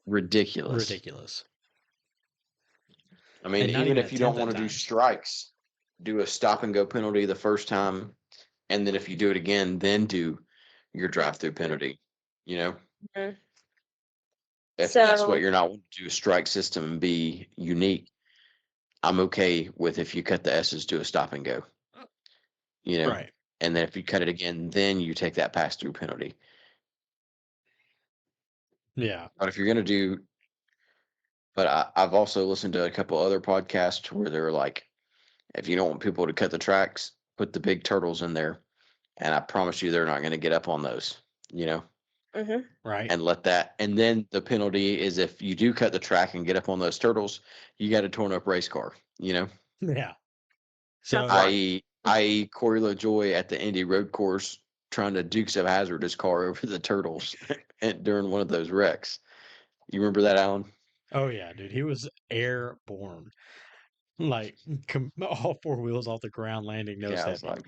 ridiculous. ridiculous. I mean, And not even even a if you don't tenth at want to do times. strikes, do a stop and go penalty the first time, and then if you do it again, then do your drive through penalty. You know, Mhm. if that's what So you're not wanting to do, a strike system and be unique, I'm okay with, if you cut the S's, do a stop and go. Right. And then if you cut it again, then you take that pass through penalty. Yeah. But if you're gonna do, but I've also listened to a couple other podcasts where they're like, if you don't want people to cut the tracks, put the big turtles in there, and I promise you, they're not going to get up on those. You know, mhm. Right. and let that. And then the penalty is, if you do cut the track and get up on those turtles, you got a torn up race car. Yeah. Have So, fun. I.e. Corey LaJoy at the Indy Road Course trying to Dukes of Hazzard his car over the turtles and during one of those wrecks. You remember that, Alan? oh yeah, dude, he was airborne. Like all four wheels off the ground, landing, no Yeah, I was stepping.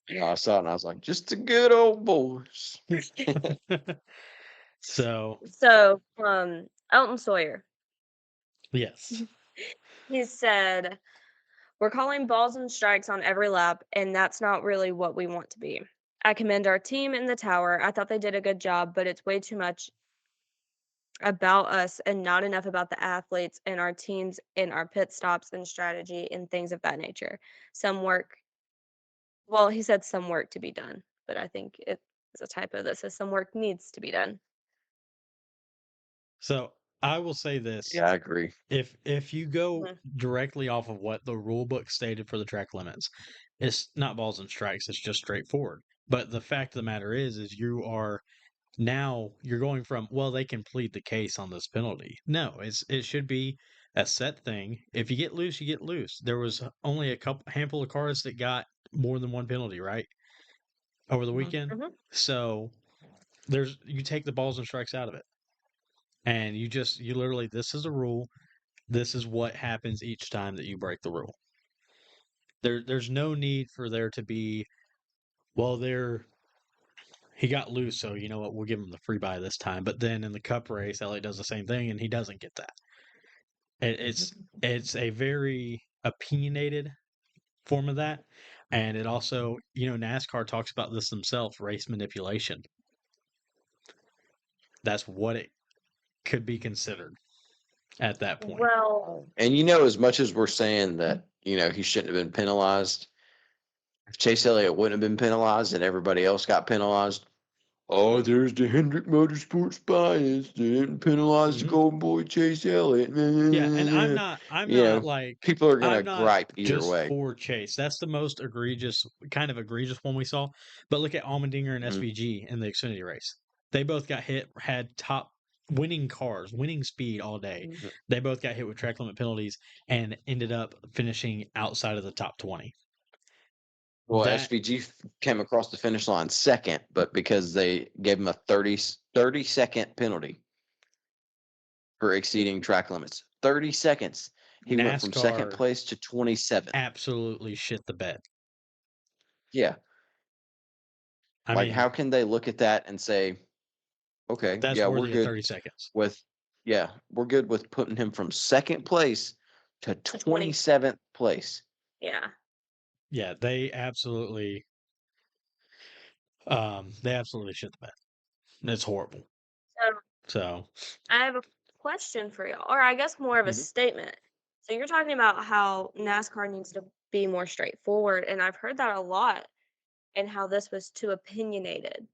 like, I saw it and I was like, just the good old boys. So, So, Elton Sawyer. Yes. He said, "We're calling balls and strikes on every lap, and that's not really what we want to be. I commend our team in the tower. I thought they did a good job, but it's way too much about us and not enough about the athletes and our teams and our pit stops and strategy and things of that nature. Some work, well, he said some work to be done, but I think it's a typo that says some work needs to be done." So I will say this. Yeah, I agree. If you go Mhm. directly off of what the rule book stated for the track limits, it's not balls and strikes, it's just straightforward. But the fact of the matter is you are now you're going from, well, they can plead the case on this penalty. No, it should be a set thing. If you get loose, you get loose. There was only a handful of cars that got more than one penalty, right? Over the weekend. Mhm. So you take the balls and strikes out of it. And you literally, this is a rule. This is what happens each time that you break the rule. There's no need for there to be, well, he got loose, so you know what, we'll give him the free buy this time. But then in the cup race, Elliott does the same thing and he doesn't get that. It's a very opinionated form of that. And it also, NASCAR talks about this themselves, race manipulation. That's what it could be considered at that point. Well, And as much as we're saying that, he shouldn't have been penalized, if Chase Elliott wouldn't have been penalized and everybody else got penalized, oh, there's the Hendrick Motorsports bias. They didn't penalize the Mhm. Golden Boy Chase Elliott. Yeah, and I'm not like People are gonna I'm not gripe either just way. for Chase. That's the most kind of egregious one we saw. But look at Allmendinger and Mhm. SVG in the Xfinity race. They both got hit, had top winning cars, winning speed all day. Mhm. They both got hit with track limit penalties and ended up finishing outside of the top 20. Well, That SVG came across the finish line second, but because they gave him a 30-second penalty for exceeding track limits. 30 seconds. He went from second NASCAR place to 27th. absolutely shit the bed. Yeah. I Like, mean, how can they look at that and say, okay, that's yeah, we're worthy of good 30 seconds. we're good with putting him from second place to to 20. 27th place. Yeah. Yeah, they absolutely shit the bed. It's horrible. So So I have a question for y'all, or I guess more of a Mhm. statement. So you're talking about how NASCAR needs to be more straightforward, and I've heard that a lot, and how this was too opinionated,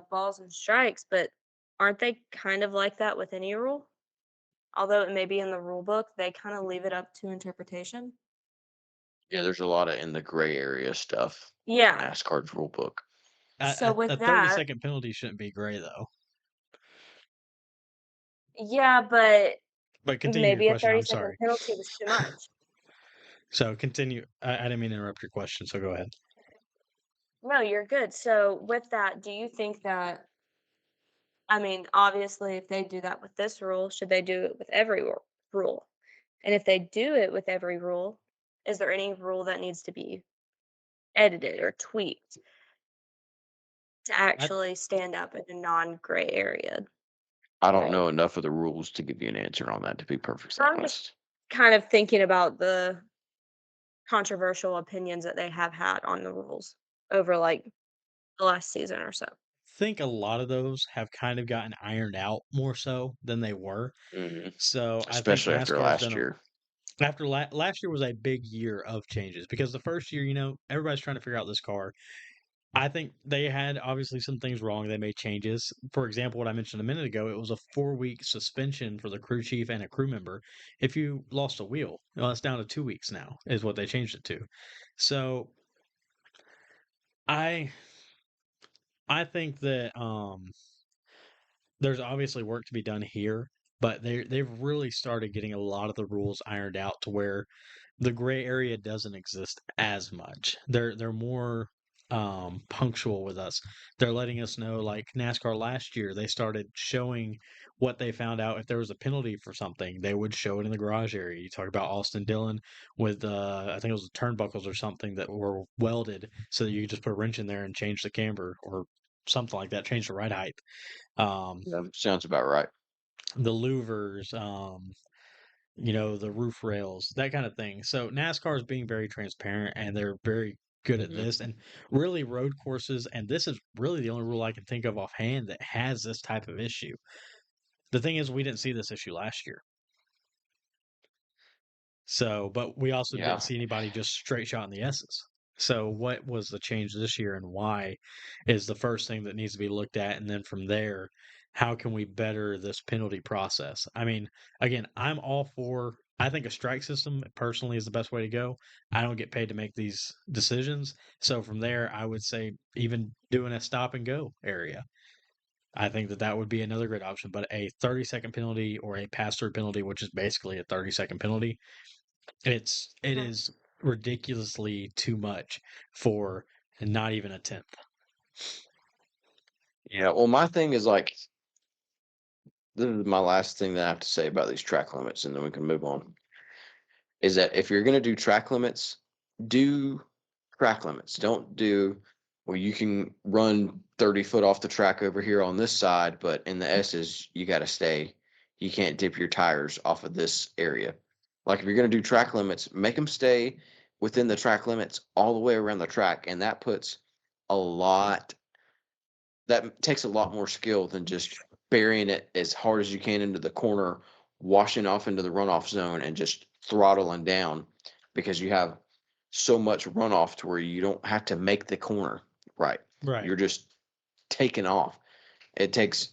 balls and strikes, but aren't they kind of like that with any rule? Although it may be in the rule book, they kind of leave it up to interpretation. Yeah, there's a lot of in the gray area stuff in Yeah. NASCAR's rule book. So a with 30 that, second penalty shouldn't be gray though. yeah, but But continue your maybe a question. 30 I'm second sorry. penalty was too much. So continue. I didn't mean to interrupt your question. So go ahead. No, you're good. So with that, do you think that, I mean, obviously, if they do that with this rule, should they do it with every rule? And if they do it with every rule, is there any rule that needs to be edited or tweaked to I actually stand up in a non-gray area? I don't Right. know enough of the rules to give you an answer on that, to be perfectly I'm just honest. kind of thinking about the controversial opinions that they have had on the rules over like the last season or so. think a lot of those have kind of gotten ironed out more so than they were. Hmm. So I think Especially after NASCAR's last done year. after last year was a big year of changes because the first year, everybody's trying to figure out this car. I think they had obviously some things wrong. They made changes. For example, what I mentioned a minute ago, it was a 4-week suspension for the crew chief and a crew member if you lost a wheel. Well, it's down to 2 weeks now, is what they changed it to. So I I think that there's obviously work to be done here, but they've really started getting a lot of the rules ironed out to where the gray area doesn't exist as much. They're more punctual with us. They're letting us know, like NASCAR last year, they started showing what they found out if there was a penalty for something. They would show it in the garage area. You talk about Austin Dillon with I think it was the turnbuckles or something that were welded so that you could just put a wrench in there and change the camber or something like that, change the ride height. Um, Yeah, sounds about right. the louvers, the roof rails, that kind of thing. So NASCAR is being very transparent and they're very good at Mhm. this. And really, road courses, and this is really the only rule I can think of offhand that has this type of issue. The thing is, we didn't see this issue last year. So, but we also Yeah. didn't see anybody just straight shot in the S's. So, what was the change this year and why is the first thing that needs to be looked at. And then from there, how can we better this penalty process? I mean, again, I'm all for, I think a strike system personally is the best way to go. I don't get paid to make these decisions. So, from there, I would say even doing a stop and go area. I think that that would be another great option, but a 30-second penalty or a pass through penalty, which is basically a 30-second penalty, it Mhm. is ridiculously too much for not even a tenth. Yeah. Well, my thing is like, this is my last thing that I have to say about these track limits, and then we can move on. Is that if you're going to do track limits, do track limits. Don't do, well, you can run 30 foot off the track over here on this side, but in the S's, you got to stay. You can't dip your tires off of this area. Like if you're going to do track limits, make them stay within the track limits all the way around the track. And that puts a lot, that takes a lot more skill than just burying it as hard as you can into the corner, washing off into the runoff zone, and just throttling down because you have so much runoff to where you don't have to make the corner right. Right. You're just taking off. It takes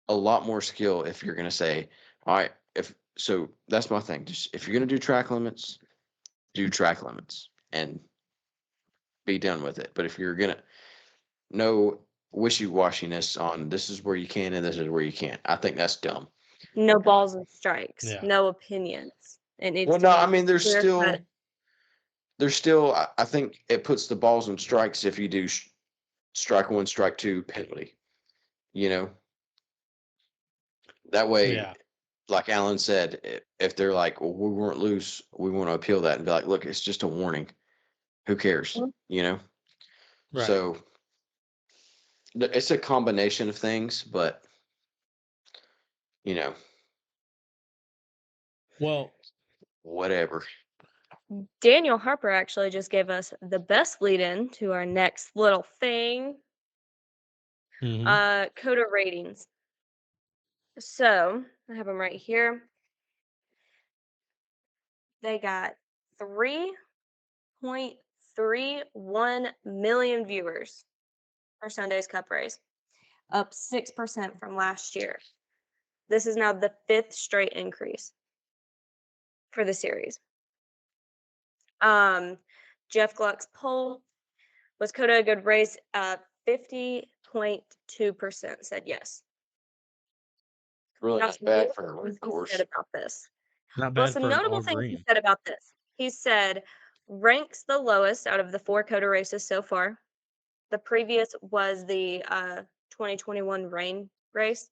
a lot more skill if you're going to say, all right, if so, that's my thing. Just if you're going to do track limits, do track limits and be done with it. But if you're going to, no wishy-washiness on this is where you can and this is where you can't. I think that's dumb. No balls and strikes, Yeah. no opinions. It needs Well, to no, I be mean clear cut. there's still I think it puts the balls and strikes if you do strike one, strike two penalty. You know, that way, Yeah. like Alan said, if they're like, well, we weren't loose, we want to appeal that and be like, look, it's just a warning. Who cares? Mhm. You know. Right. So it's a combination of things, but you know, Well, whatever. Daniel Harper actually just gave us the best lead in to our next little thing, mhm. COTA ratings. So I have them right here. They got 3.31 million viewers for Sunday's Cup race, up 6% from last year. This is now the 5th straight increase for the series. Jeff Gluck's poll, was COTA a good race? 50.2% said yes. Really Now, not some bad notable for a road things he course. said about this. Not Well, bad some for an notable all things he green. said about this. He said ranks the lowest out of the 4 COTA races so far. The previous was the 2021 rain race.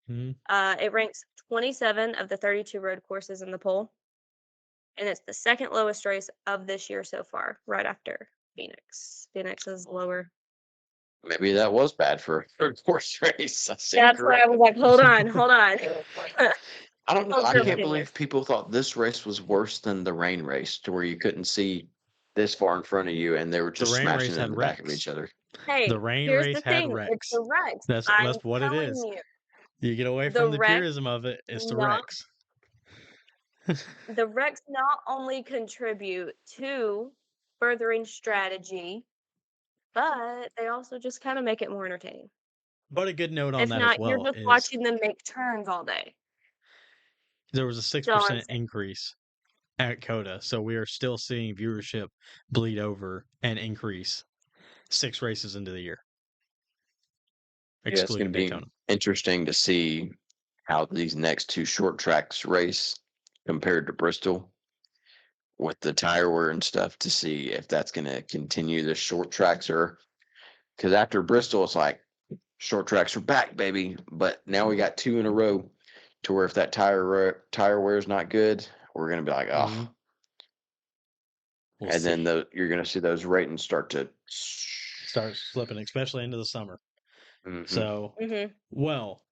Mhm. It ranks 27 of the 32 road courses in the poll, and it's the second lowest race of this year so far, right after Phoenix. Phoenix is lower. Maybe that was bad for a road course race. I stand That's why I was corrected. like, hold on, hold on. I don't know. Hold I your Yeah. can't opinions. believe people thought this race was worse than the rain race, to where you couldn't see this far in front of you, and they were The just rain race smashing had in the back of wrecks. each other. Hey, The rain here's race the had thing. It's wrecks. the Rex. That's I'm that's what it telling is. you, You get away the from the Rex purism of it, it's the not wrecks. the Rex not only contribute to furthering strategy, but they also just kind of make it more entertaining. But a good note on If that as not, you're well just is watching them make turns all day. there was a That's all I'm 6% saying. increase at COTA, so we are still seeing viewership bleed over and increase 6 races into the year, Yeah, it's going excluding to be Daytona. interesting to see how these next two short tracks race compared to Bristol with the tire wear and stuff, to see if that's going to continue. The short tracks are, because after Bristol, it's like short tracks are back, baby. But now we got two in a row, to where if that tire wear is not good, we're going to be like, oh. Mhm. We'll And then see. you're going to see those ratings start to. Start slipping, especially into the summer. Mhm. So, Mm-hmm. well,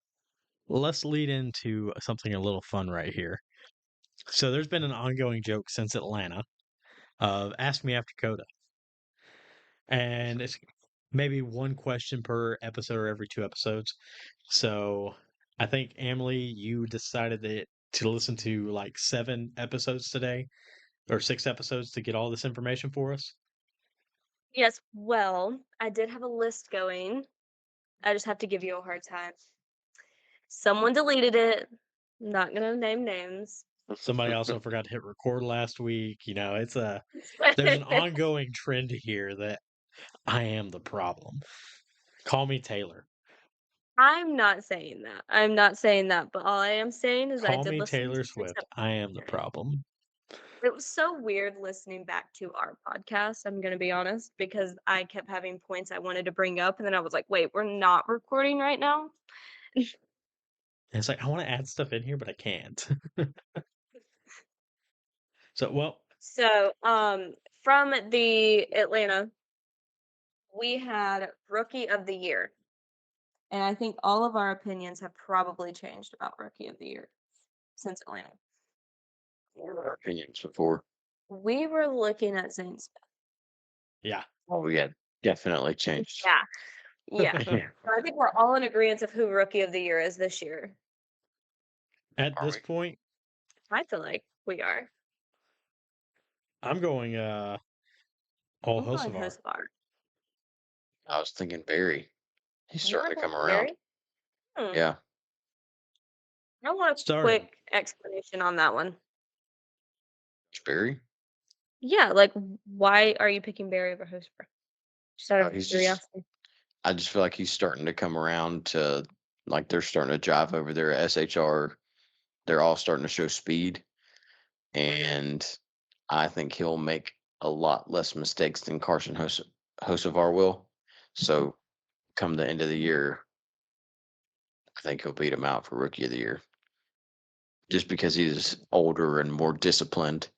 let's lead into something a little fun right here. So there's been an ongoing joke since Atlanta of ask me after COTA. And it's maybe one question per episode or every 2 episodes. So I think Emily, you decided to listen to like 7 episodes today or 6 episodes to get all this information for us. Yes, well, I did have a list going. I just have to give you a hard time. Someone deleted it. Not gonna name names. Somebody also forgot to hit record last week. There's an ongoing trend here that I am the problem. Call me Taylor. I'm not saying that. I'm not saying that, but all I am saying is I Call did me listen Taylor to 6 Swift. I am the problem. It was so weird listening back to our podcast, I'm gonna be honest, because I kept having points I wanted to bring up, and then I was like, "Wait, we're not recording right now?" And it's like I want to add stuff in here, but I can't. So, So, from the Atlanta, we had Rookie of the Year, and I think all of our opinions have probably changed about Rookie of the Year since Atlanta. What are our opinions before? We were looking at Zane Smith. yeah. Oh, yeah, definitely changed. Yeah. Yeah. So I think we're all in agreement of who Rookie of the Year is this year. At Are this we? point, I feel like we are. I'm going all I'm going Hocevar. Hocevar. I was thinking Barry. He's You are starting to going come around. Barry? Hmm. Yeah. I want a Starting. quick explanation on that one. Barry? Yeah, like why are you picking Barry over Hocevar? Just out of He's just, curiosity. I just feel like he's starting to come around to, like, they're starting to drive over there at SHR. They're all starting to show speed. And I think he'll make a lot less mistakes than Carson Hocevar will. So come the end of the year, I think he'll beat him out for Rookie of the Year. Just because he's older and more disciplined.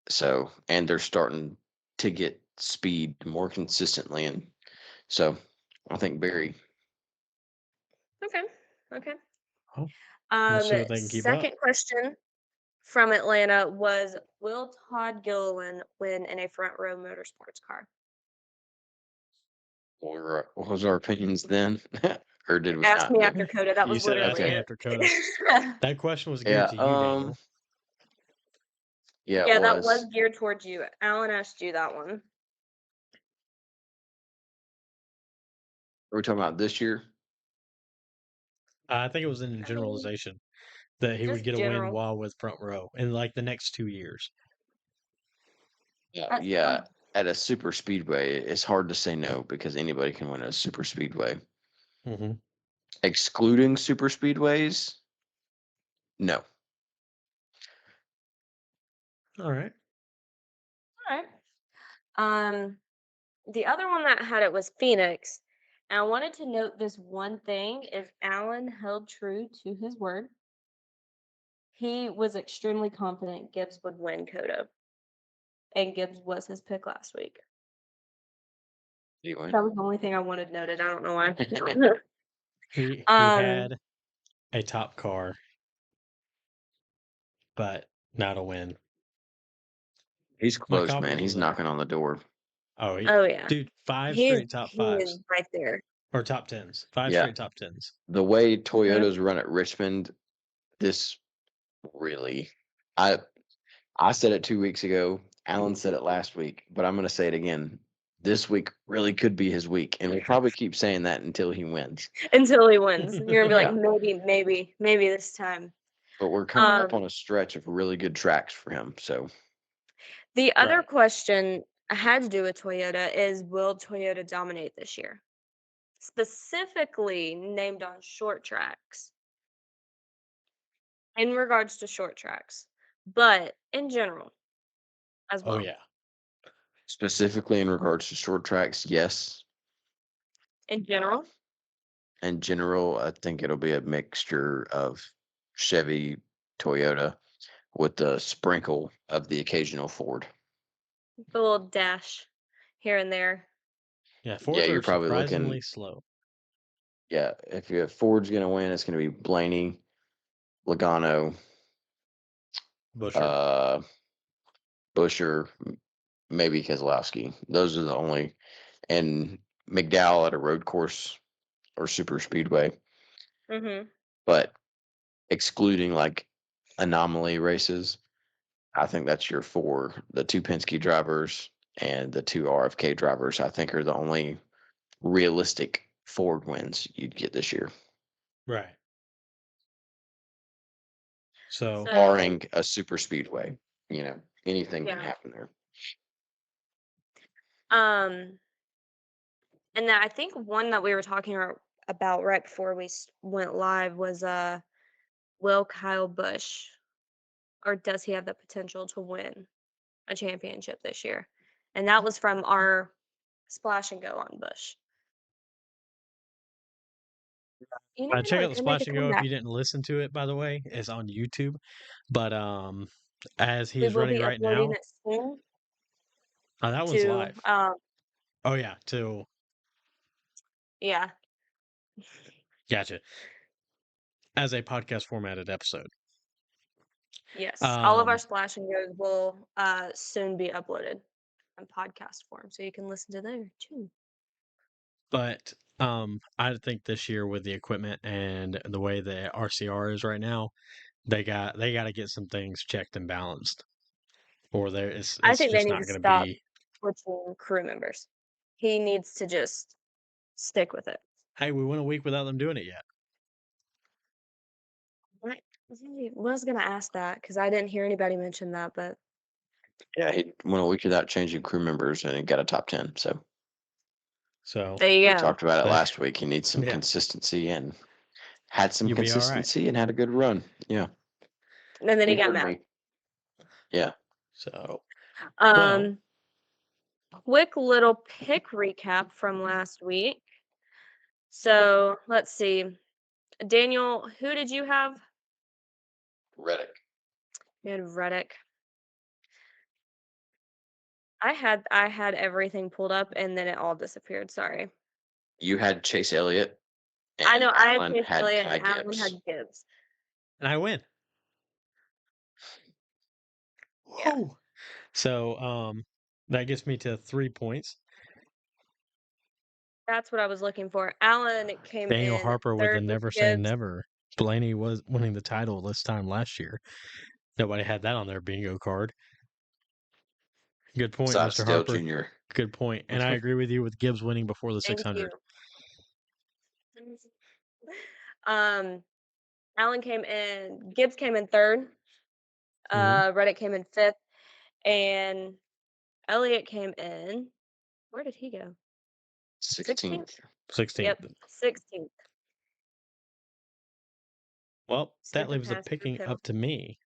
So, and they're starting to get speed more consistently. And so I think Barry. Okay. Okay. Oh, we'll see what they can keep up. Second question from Atlanta was, will Todd Gilliland win in a front row motorsports car? What was our opinions then? Or did we Ask not? me after COTA. That You was said ask literally me it. after COTA. That question was Yeah, geared to you, Daniel. Yeah, Yeah, it that was was. geared towards you. Alan asked you that one. Are we talking about this year? I think it was in I mean, generalization that he would just get a win general. while with front row in like the next 2 years. At Yeah. some At a super speedway, it's hard to say no because anybody can win a super speedway. Mm-hmm. Excluding super speedways, no. All right. All right. The other one that had it was Phoenix. And I wanted to note this one thing is Alan held true to his word. He was extremely confident Gibbs would win COTA. And Gibbs was his pick last week. Anyway. That was the only thing I wanted noted. I don't know why. He Um, had a top car, but not a win. He's My close, man. confidence He's was there. knocking on the door. Oh, oh yeah. dude, 5 He is straight top he is fives right there. or top tens. 5 Yeah. straight top tens. The way Toyotas run at Richmond, this really, I said it 2 weeks ago. Alan said it last week, but I'm going to say it again. This week really could be his week, and we'll probably keep saying that until he wins. Until he wins. You're gonna be Yeah. like, maybe this time. But we're coming up on a stretch of really good tracks for him. So The other Right. question I had to do with Toyota is, will Toyota dominate this year? Specifically named on short tracks. In regards to short tracks, but in general as Oh, well. yeah. specifically in regards to short tracks, yes. In general, In general, I think it'll be a mixture of Chevy, Toyota, with the sprinkle of the occasional Ford. the little dash here and there. Yeah, Fords you're are probably surprisingly looking. slow. Yeah, if Ford's gonna win, it's gonna be Blaney, Logano, Busher. uh, Busher, maybe Keselowski. Those are the only, and McDowell at a road course or super speedway. Mm-hmm. But excluding like anomaly races, I think that's your four. The two Penske drivers and the two RFK drivers, I think, are the only realistic Ford wins you'd get this year, Right. So, barring a super speedway. Anything can Yeah. happen there. And then I think one that we were talking about right before we went live was will Kyle Busch, or does he have the potential to win a championship this year? And that was from our splash and go on Busch. You never check know, out he the could make a Splash and Go if comeback. you didn't listen to it, by the way. It's on YouTube. But as he We is will running be right uploading now, it soon that one's to live. Oh, yeah. yeah. Gotcha. As a podcast formatted episode. Yes. All of our Um, splash and goes will soon be uploaded in podcast form. So you can listen to there too. but I think this year with the equipment and the way the RCR is right now, they got to get some things checked and balanced, or I it's think they just need not to going to stop be. switching crew members. He needs to just stick with it. Hey, we went a week without them doing it yet. Right. I was gonna ask that because I didn't hear anybody mention that, but Yeah, he went a week without changing crew members and he got a top 10. So So there you we go. talked about it they, last week. He needs some yeah, consistency and had some you'll be all right. consistency and had a good run. Yeah. And then he He got heard mad. me. Yeah. So well, Um, quick little pick recap from last week. So let's see. Daniel, who did you have? Reddick. You had Reddick. I had everything pulled up and then it all disappeared. Sorry. You had Chase Elliott I know and I had Alan Chase had Elliott Ty and Alan Gibbs. had Gibbs. and I win. Yeah. Woo! So that gets me to 3 points. That's what I was looking for. Alan came Daniel in Harper with the third with never say Gibbs. never. Blaney was winning the title this time last year. Nobody had that on their bingo card. Good point, Besides Mr. Dale Harper. Jr. Good point. And I agree with you with Gibbs winning before the Thank 600. you. Alan came in, Gibbs came in third, Reddick came in fifth, and Elliott came in. Where did he go? 16th? 16th. 16th. Yep, 16th. Well, that Stupid leaves the pass through picking up penalty. to me.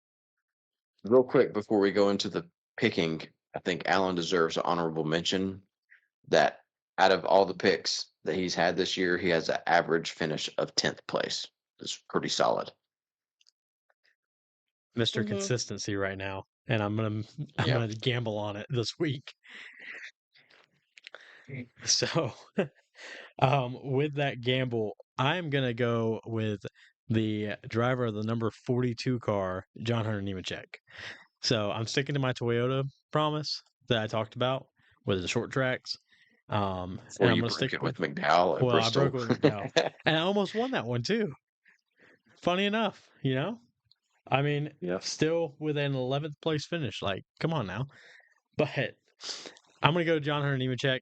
Real quick before we go into the picking, I think Alan deserves an honorable mention that out of all the picks that he's had this year, he has an average finish of 10th place. It's pretty solid. Mr. Mm-hmm. Consistency right now. And I'm Yeah. gonna gamble on it this week. So with that gamble, I'm gonna go with the driver of the number 42 car, John Hunter Nemechek. So I'm sticking to my Toyota promise that I talked about with the short tracks. And Before I'm you gonna broke stick it with. with McDowell at Well, I broke Bristol. it with McDowell, and I almost won that one too. Funny enough, I mean, Yeah. still with an 11th place finish. Like, come on now. But I'm gonna go John Hunter Nemechek.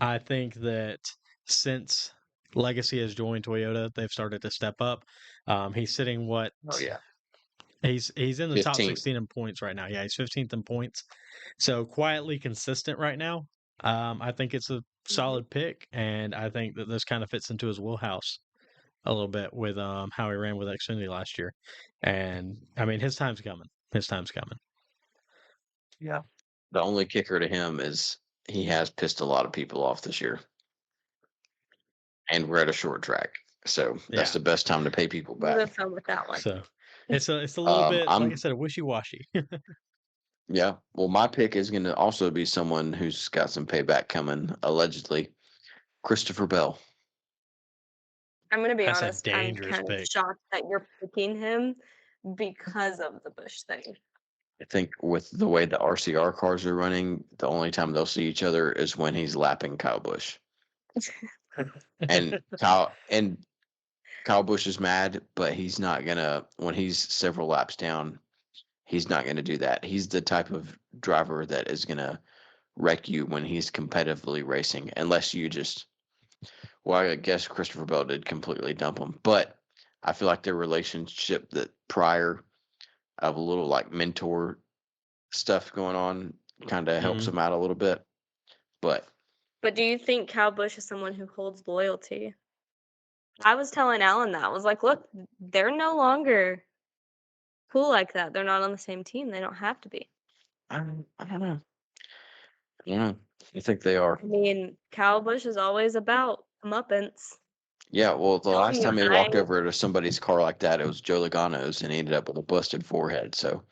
I think that since Legacy has joined Toyota, they've started to step up. He's sitting what? Oh yeah. He's in the top 15th. 16 in points right now. Yeah, he's 15th in points. So quietly consistent right now. I think it's a solid pick, and I think that this kind of fits into his wheelhouse a little bit with how he ran with Xfinity last year. And I mean, his time's coming. His time's coming. Yeah. The only kicker to him is he has pissed a lot of people off this year. And we're at a short track. So that's Yeah. the best time to pay people We'll back. have fun with that one. So it's a little bit, like I I'm said, wishy washy. Yeah. Well, my pick is going to also be someone who's got some payback coming, allegedly. Christopher Bell. I'm gonna be That's a honest, I'm dangerous kind of pick. shocked that you're picking him because of the Bush thing. I think with the way the RCR cars are running, the only time they'll see each other is when he's lapping Kyle Busch. And Kyle Busch is mad, but he's not gonna when he's several laps down, he's not gonna do that. He's the type of driver that is gonna wreck you when he's competitively racing, unless you just well, I guess Christopher Bell did completely dump him. But I feel like their relationship that prior of a little like mentor stuff going on kind of helps Mhm. him out a little bit. But But do you think Kyle Busch is someone who holds loyalty? I was telling Alan that. I was like, look, they're no longer cool like that. They're not on the same team. They don't have to be. I don't know. Yeah, I think they are. I mean, Kyle Busch is always about comeuppance. Yeah, well, the Telling last you, time he walked over to somebody's car like that, it was Joe Logano's, and he ended up with a busted forehead. So,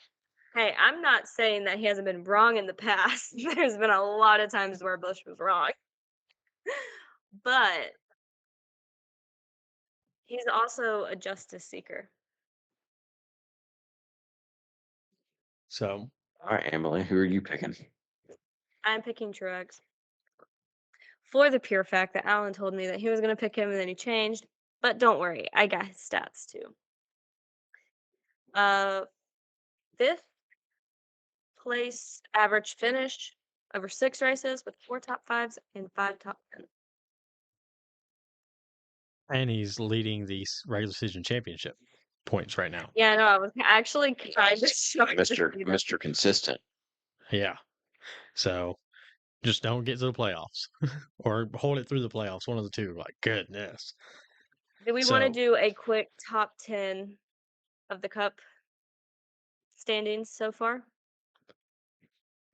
hey, I'm not saying that he hasn't been wrong in the past. There's been a lot of times where Bush was wrong. But he's also a justice seeker. So all right, Emily, who are you picking? I'm picking Truex for the pure fact that Alan told me that he was going to pick him and then he changed. But don't worry, I got his stats too. Fifth place average finish over 6 races with 4 top 5s and 5 top 10s. and he's leading the regular season championship points right now. Yeah, no, I was actually kind of shocked to Mr. see that. Mr. Consistent. Yeah. So just don't get to the playoffs or hold it through the playoffs. One of the two. Like, goodness. Do we want to So do a quick top 10 of the Cup standings so far?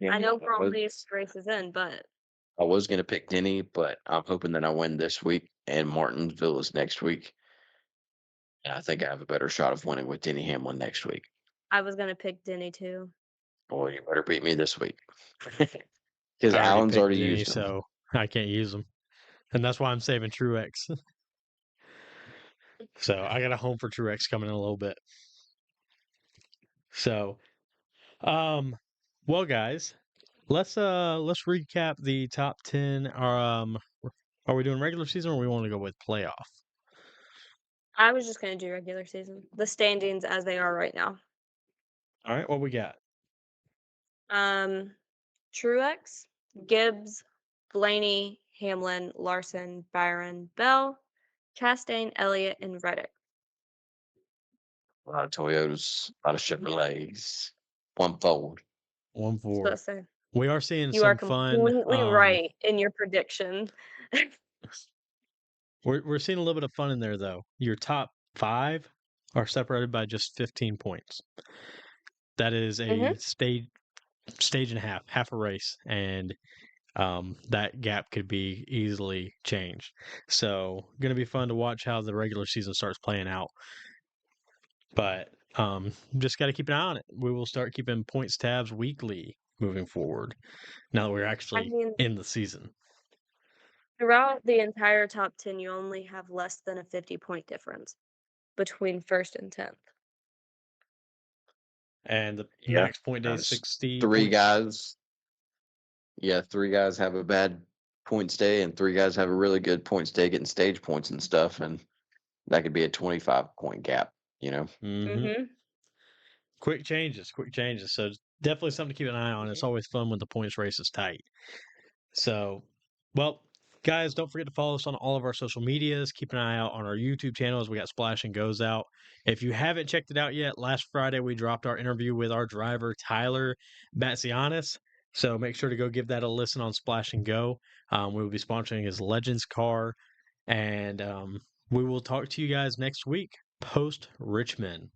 Yeah, I know we're I was, only 6 races in, but I was gonna pick Denny, but I'm hoping that I win this week, and Martinsville is next week. And I think I have a better shot of winning with Denny Hamlin next week. I was going to pick Denny too. Well, you better beat me this week, because I already Allen's picked already Denny, used him. so I can't use them. And that's why I'm saving Truex. So I got a home for Truex coming in a little bit. So, well, guys, let's recap the top 10. Are we doing regular season or we want to go with playoff? I was just going to do regular season. The standings as they are right now. All right, what we got? Truex, Gibbs, Blaney, Hamlin, Larson, Byron, Bell, Chastain, Elliott, and Reddick. A lot of Toyotas, a lot of Chevrolets, one Ford. One So for. let's say We are seeing you are some fun. completely right in your prediction. We're seeing a little bit of fun in there though. Your top 5 are separated by just 15 points. That is a stage and a half a race, and that gap could be easily changed. So, going to be fun to watch how the regular season starts playing out. But just got to keep an eye on it. We will start keeping points tabs weekly moving forward. Now that we're I actually mean, in the season. throughout the entire top 10, you only have less than a 50-point difference between first and 10th. And the Yeah, max point day is that's 60 three points. guys. Yeah, 3 guys have a bad points day, and 3 guys have a really good points day, getting stage points and stuff, and that could be a 25-point gap. You know. Mm-hmm. Quick changes. So definitely something to keep an eye on. It's always fun when the points race is tight. So, well, guys, don't forget to follow us on all of our social medias. Keep an eye out on our YouTube channel as we got Splash and Goes out. If you haven't checked it out yet, last Friday we dropped our interview with our driver, Tyler Batsianis. So make sure to go give that a listen on Splash and Go. We will be sponsoring his Legends car. And we will talk to you guys next week post Richmond.